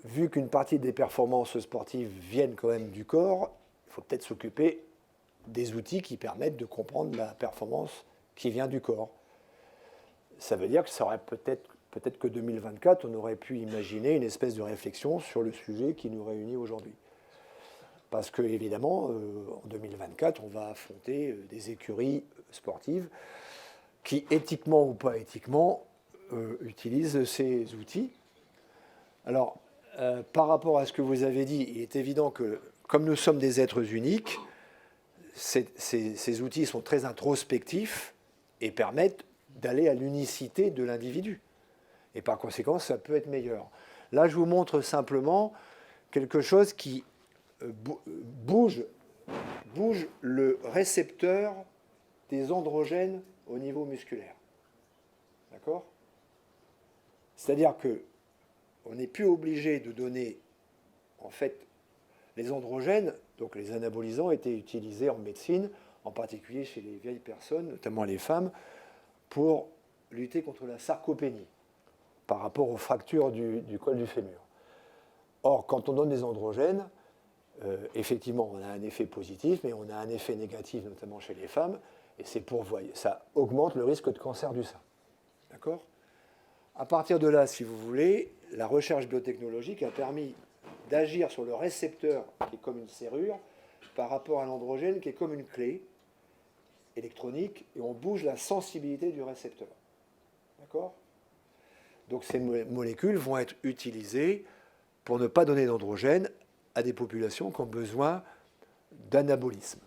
Vu qu'une partie des performances sportives viennent quand même du corps, il faut peut-être s'occuper des outils qui permettent de comprendre la performance qui vient du corps. Ça veut dire que ça aurait peut-être que 2024, on aurait pu imaginer une espèce de réflexion sur le sujet qui nous réunit aujourd'hui. Parce que, évidemment, en 2024, on va affronter des écuries sportives qui, éthiquement ou pas éthiquement, utilisent ces outils. Alors, par rapport à ce que vous avez dit, il est évident que, comme nous sommes des êtres uniques, ces outils sont très introspectifs et permettent d'aller à l'unicité de l'individu. Et par conséquent, ça peut être meilleur. Là, je vous montre simplement quelque chose qui bouge le récepteur des androgènes au niveau musculaire. D'accord ? C'est-à-dire que on n'est plus obligé de donner, en fait, les androgènes, donc les anabolisants, étaient utilisés en médecine, en particulier chez les vieilles personnes, notamment les femmes, pour lutter contre la sarcopénie, par rapport aux fractures du col du fémur. Or, quand on donne des androgènes, effectivement, on a un effet positif, mais on a un effet négatif, notamment chez les femmes, et c'est ça augmente le risque de cancer du sein. D'accord ? À partir de là, si vous voulez, la recherche biotechnologique a permis d'agir sur le récepteur qui est comme une serrure par rapport à l'androgène qui est comme une clé électronique et on bouge la sensibilité du récepteur. D'accord ? Donc ces molécules vont être utilisées pour ne pas donner d'androgène à des populations qui ont besoin d'anabolisme.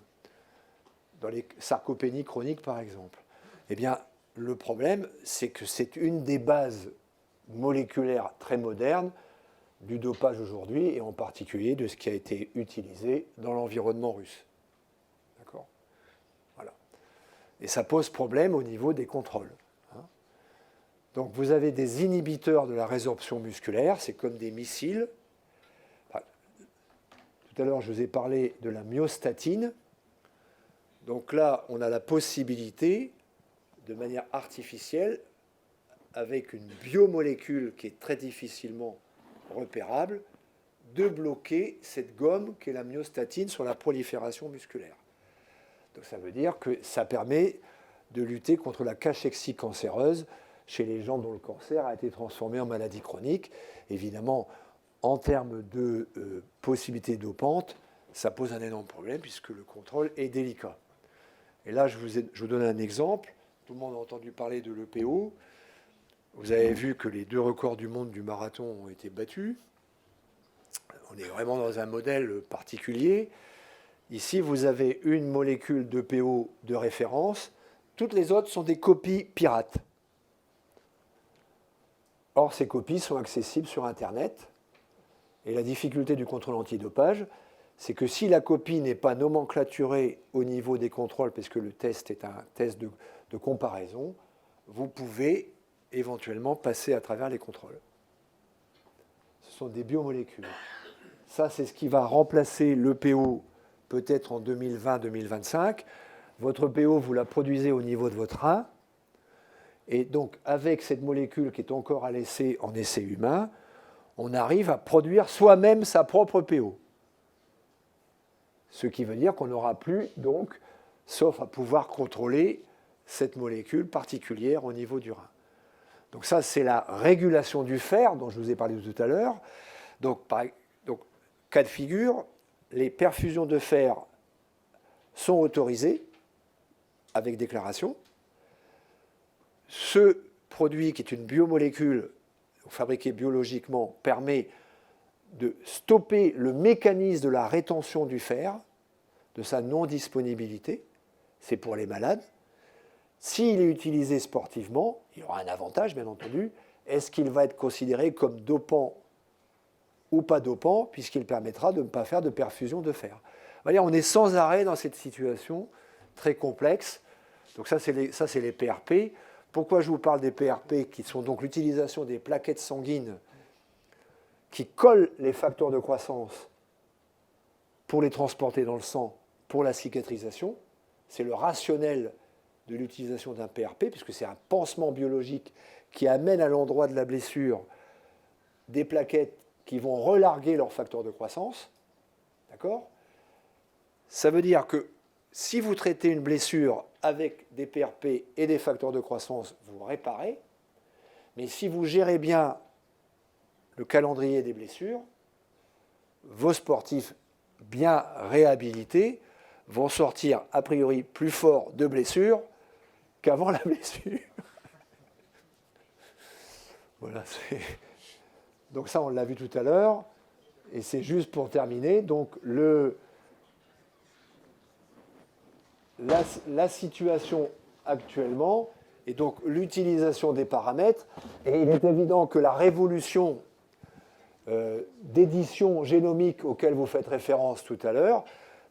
Dans les sarcopénies chroniques, par exemple. Eh bien, le problème, c'est que c'est une des bases moléculaires très modernes du dopage aujourd'hui, et en particulier de ce qui a été utilisé dans l'environnement russe. D'accord ? Voilà. Et ça pose problème au niveau des contrôles. Donc vous avez des inhibiteurs de la résorption musculaire, c'est comme des missiles. Tout à l'heure, je vous ai parlé de la myostatine. Donc là, on a la possibilité, de manière artificielle, avec une biomolécule qui est très difficilement repérable, de bloquer cette gomme qu'est la myostatine sur la prolifération musculaire. Donc ça veut dire que ça permet de lutter contre la cachexie cancéreuse chez les gens dont le cancer a été transformé en maladie chronique. Évidemment, en termes de possibilités dopantes, ça pose un énorme problème puisque le contrôle est délicat. Et là, je vous donne un exemple. Tout le monde a entendu parler de l'EPO. Vous avez vu que les 2 records du monde du marathon ont été battus. On est vraiment dans un modèle particulier. Ici, vous avez une molécule d'EPO de référence. Toutes les autres sont des copies pirates. Or, ces copies sont accessibles sur Internet. Et la difficulté du contrôle antidopage, c'est que si la copie n'est pas nomenclaturée au niveau des contrôles, parce que le test est un test de comparaison, vous pouvez éventuellement passer à travers les contrôles. Ce sont des biomolécules. Ça, c'est ce qui va remplacer l'EPO peut-être en 2020-2025. Votre EPO, vous la produisez au niveau de votre rein. Et donc, avec cette molécule qui est encore à l'essai en essai humain, on arrive à produire soi-même sa propre EPO. Ce qui veut dire qu'on n'aura plus, donc, sauf à pouvoir contrôler cette molécule particulière au niveau du rein. Donc ça, c'est la régulation du fer dont je vous ai parlé tout à l'heure. Donc, cas de figure, les perfusions de fer sont autorisées avec déclaration. Ce produit, qui est une biomolécule fabriquée biologiquement, permet de stopper le mécanisme de la rétention du fer, de sa non-disponibilité. C'est pour les malades. S'il est utilisé sportivement, il y aura un avantage, bien entendu. Est-ce qu'il va être considéré comme dopant ou pas dopant, puisqu'il permettra de ne pas faire de perfusion de fer? Voyez, on est sans arrêt dans cette situation très complexe. Donc ça, c'est les PRP. Pourquoi je vous parle des PRP, qui sont donc l'utilisation des plaquettes sanguines qui collent les facteurs de croissance pour les transporter dans le sang pour la cicatrisation? C'est le rationnel de l'utilisation d'un PRP, puisque c'est un pansement biologique qui amène à l'endroit de la blessure des plaquettes qui vont relarguer leurs facteurs de croissance. D'accord? Ça veut dire que si vous traitez une blessure avec des PRP et des facteurs de croissance, vous réparez. Mais si vous gérez bien le calendrier des blessures, vos sportifs bien réhabilités vont sortir a priori plus forts de blessures qu'avant la blessure. Voilà. Donc ça, on l'a vu tout à l'heure. Et c'est juste pour terminer. Donc la situation actuellement et donc l'utilisation des paramètres. Et il est évident que la révolution d'édition génomique auquel vous faites référence tout à l'heure,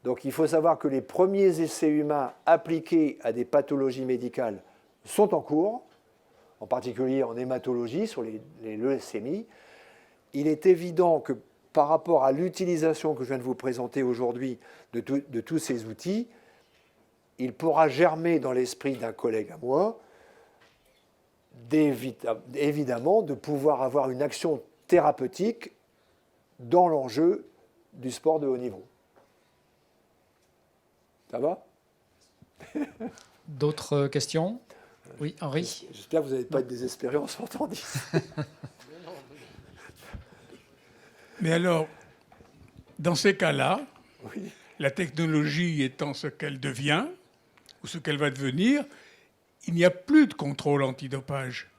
donc il faut savoir que les premiers essais humains appliqués à des pathologies médicales sont en cours, en particulier en hématologie, sur les leucémies. Il est évident que par rapport à l'utilisation que je viens de vous présenter aujourd'hui de tous ces outils, il pourra germer dans l'esprit d'un collègue à moi, évidemment, de pouvoir avoir une action thérapeutique dans l'enjeu du sport de haut niveau. Ça va? D'autres questions? Oui, Henri? J'espère que vous n'avez pas de désespéré en sortant d'ici. Mais alors, dans ces cas-là, oui, la technologie étant ce qu'elle devient, ou ce qu'elle va devenir, il n'y a plus de contrôle antidopage.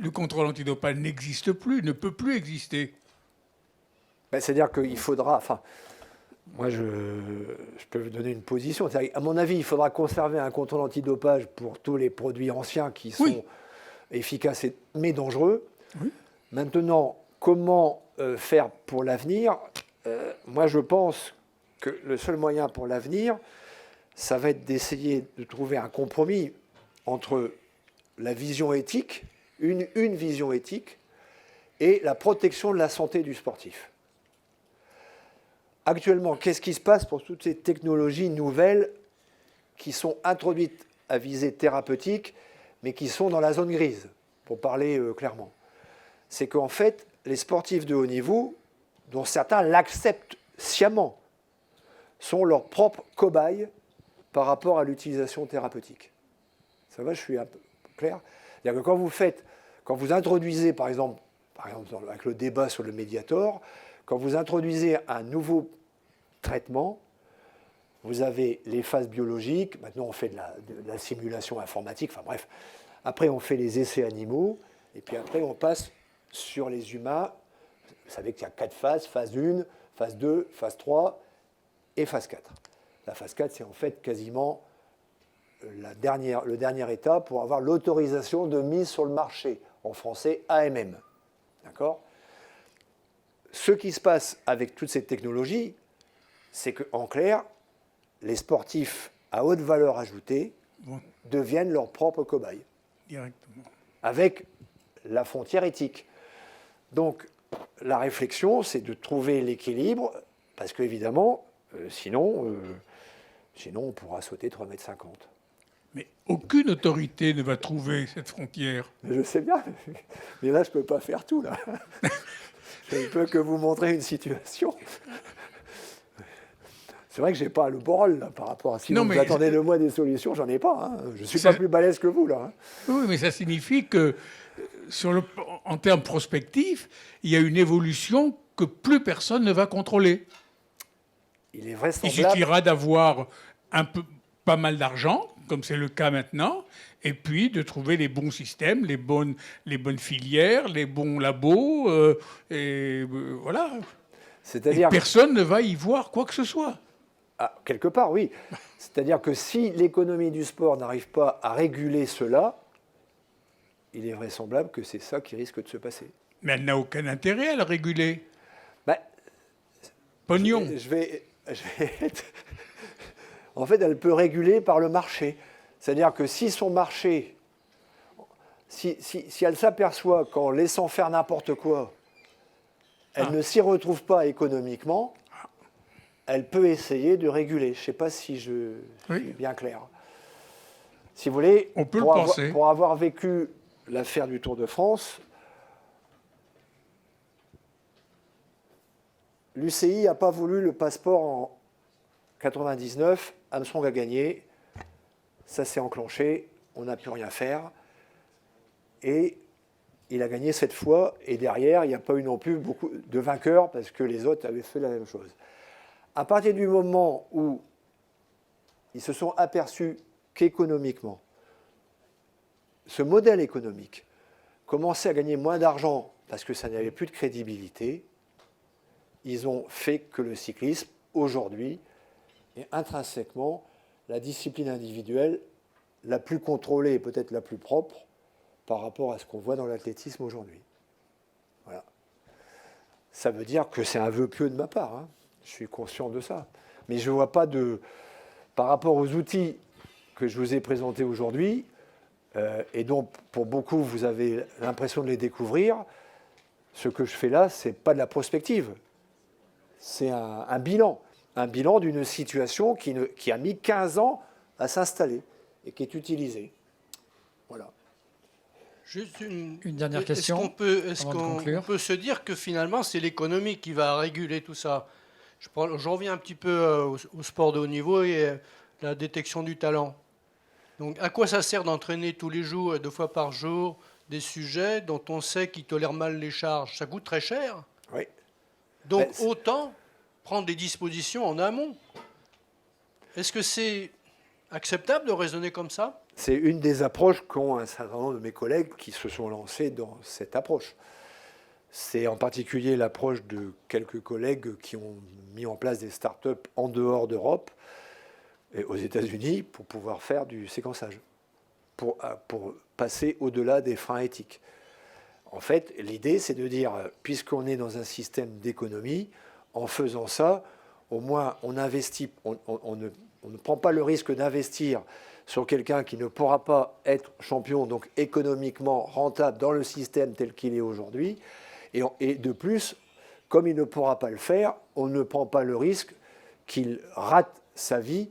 Le contrôle antidopage n'existe plus, ne peut plus exister. Ben, c'est-à-dire qu'il faudra... Enfin, moi, je peux vous donner une position. À mon avis, il faudra conserver un contrôle antidopage pour tous les produits anciens qui sont efficaces mais dangereux. Oui. Maintenant, comment faire pour l'avenir? Moi, je pense que le seul moyen pour l'avenir, ça va être d'essayer de trouver un compromis entre la vision éthique, une vision éthique, et la protection de la santé du sportif. Actuellement, qu'est-ce qui se passe pour toutes ces technologies nouvelles qui sont introduites à visée thérapeutique, mais qui sont dans la zone grise, pour parler clairement? C'est qu'en fait, les sportifs de haut niveau, dont certains l'acceptent sciemment, sont leurs propres cobayes par rapport à l'utilisation thérapeutique. Ça va, je suis un peu clair? C'est-à-dire que quand vous introduisez, par exemple, avec le débat sur le Mediator, quand vous introduisez un nouveau traitement, vous avez les phases biologiques, maintenant on fait de la simulation informatique, enfin bref, après on fait les essais animaux, et puis après on passe sur les humains. Vous savez qu'il y a 4 phases, phase 1, phase 2, phase 3 et phase 4. La phase 4, c'est en fait quasiment le dernier état pour avoir l'autorisation de mise sur le marché, en français AMM. D'accord ? Ce qui se passe avec toutes ces technologies, c'est qu'en clair, les sportifs à haute valeur ajoutée deviennent leurs propres cobayes. Directement. Avec la frontière éthique. Donc, la réflexion, c'est de trouver l'équilibre, parce qu'évidemment, sinon, on pourra sauter 3,50 m. Mais aucune autorité ne va trouver cette frontière. Je sais bien, mais là, je ne peux pas faire tout, là. Je ne peux que vous montrer une situation. C'est vrai que je n'ai pas le bol là, par rapport à... Si vous attendez de moi des solutions, j'en ai pas. Hein. Je ne suis pas plus balèze que vous, là. Hein. Oui, mais ça signifie que, en termes prospectifs, il y a une évolution que plus personne ne va contrôler. Il est vraisemblable... Il suffira d'avoir pas mal d'argent, comme c'est le cas maintenant, et puis de trouver les bons systèmes, les bonnes filières, les bons labos, voilà. C'est-à-dire personne ne va y voir quoi que ce soit. Ah, quelque part, oui. C'est-à-dire que si l'économie du sport n'arrive pas à réguler cela, il est vraisemblable que c'est ça qui risque de se passer. Mais elle n'a aucun intérêt à le réguler. Ben, Pognon. Je vais être... En fait, elle peut réguler par le marché. C'est-à-dire que si son marché, si elle s'aperçoit qu'en laissant faire n'importe quoi, elle ne s'y retrouve pas économiquement, elle peut essayer de réguler. Je ne sais pas si je suis bien clair. Si vous voulez, on peut le penser. Pour avoir vécu l'affaire du Tour de France, l'UCI n'a pas voulu le passeport en 99. Armstrong a gagné. Ça s'est enclenché. On n'a plus rien faire. Et il a gagné cette fois. Et derrière, il n'y a pas eu non plus beaucoup de vainqueurs parce que les autres avaient fait la même chose. À partir du moment où ils se sont aperçus qu'économiquement, ce modèle économique commençait à gagner moins d'argent parce que ça n'avait plus de crédibilité, ils ont fait que le cyclisme, aujourd'hui, est intrinsèquement la discipline individuelle la plus contrôlée et peut-être la plus propre par rapport à ce qu'on voit dans l'athlétisme aujourd'hui. Voilà. Ça veut dire que c'est un vœu pieux de ma part, hein. Je suis conscient de ça. Mais je ne vois pas de... Par rapport aux outils que je vous ai présentés aujourd'hui, et dont pour beaucoup vous avez l'impression de les découvrir, ce que je fais là, ce n'est pas de la prospective. C'est un bilan. Un bilan d'une situation qui a mis 15 ans à s'installer et qui est utilisée. Voilà. Juste une dernière question. Est-ce qu'on peut se dire que finalement, c'est l'économie qui va réguler tout ça? Je reviens un petit peu au sport de haut niveau et la détection du talent. Donc, à quoi ça sert d'entraîner tous les jours, 2 fois par jour, des sujets dont on sait qu'ils tolèrent mal les charges? Ça coûte très cher. Oui. Donc, autant prendre des dispositions en amont. Est-ce que c'est acceptable de raisonner comme ça? C'est une des approches qu'ont un certain nombre de mes collègues qui se sont lancés dans cette approche. C'est en particulier l'approche de quelques collègues qui ont mis en place des start-up en dehors d'Europe et aux États-Unis pour pouvoir faire du séquençage, pour passer au-delà des freins éthiques. En fait, l'idée, c'est de dire, puisqu'on est dans un système d'économie, en faisant ça, au moins on investit, on ne prend pas le risque d'investir sur quelqu'un qui ne pourra pas être champion, donc économiquement rentable dans le système tel qu'il est aujourd'hui. Et de plus, comme il ne pourra pas le faire, on ne prend pas le risque qu'il rate sa vie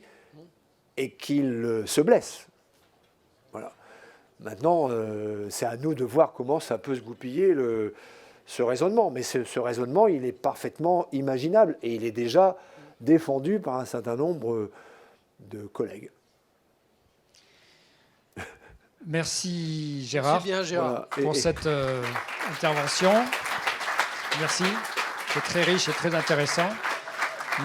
et qu'il se blesse. Voilà. Maintenant, c'est à nous de voir comment ça peut se goupiller, ce raisonnement. Mais ce raisonnement, il est parfaitement imaginable et il est déjà défendu par un certain nombre de collègues. Merci Gérard, Merci bien, Gérard. Voilà. pour cette intervention. Merci, c'est très riche et très intéressant.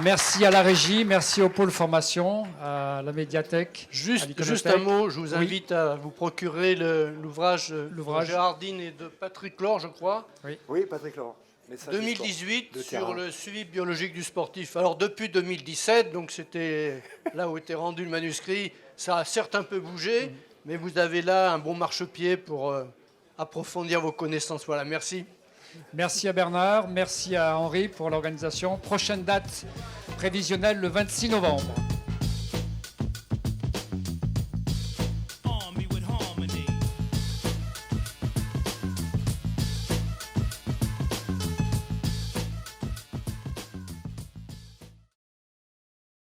Merci à la régie, merci au pôle formation, à la médiathèque. Juste un mot, je vous invite à vous procurer l'ouvrage de L'ouvrage. Gérardine et de Patrick Laure, je crois. Oui, Patrick Laurent. 2018 de sur terrain. le suivi biologique du sportif. Alors depuis 2017, donc c'était là où était rendu le manuscrit, ça a certes un peu bougé, mais vous avez là un bon marchepied pour approfondir vos connaissances. Voilà, merci. Merci à Bernard, merci à Henri pour l'organisation. Prochaine date prévisionnelle le 26 novembre.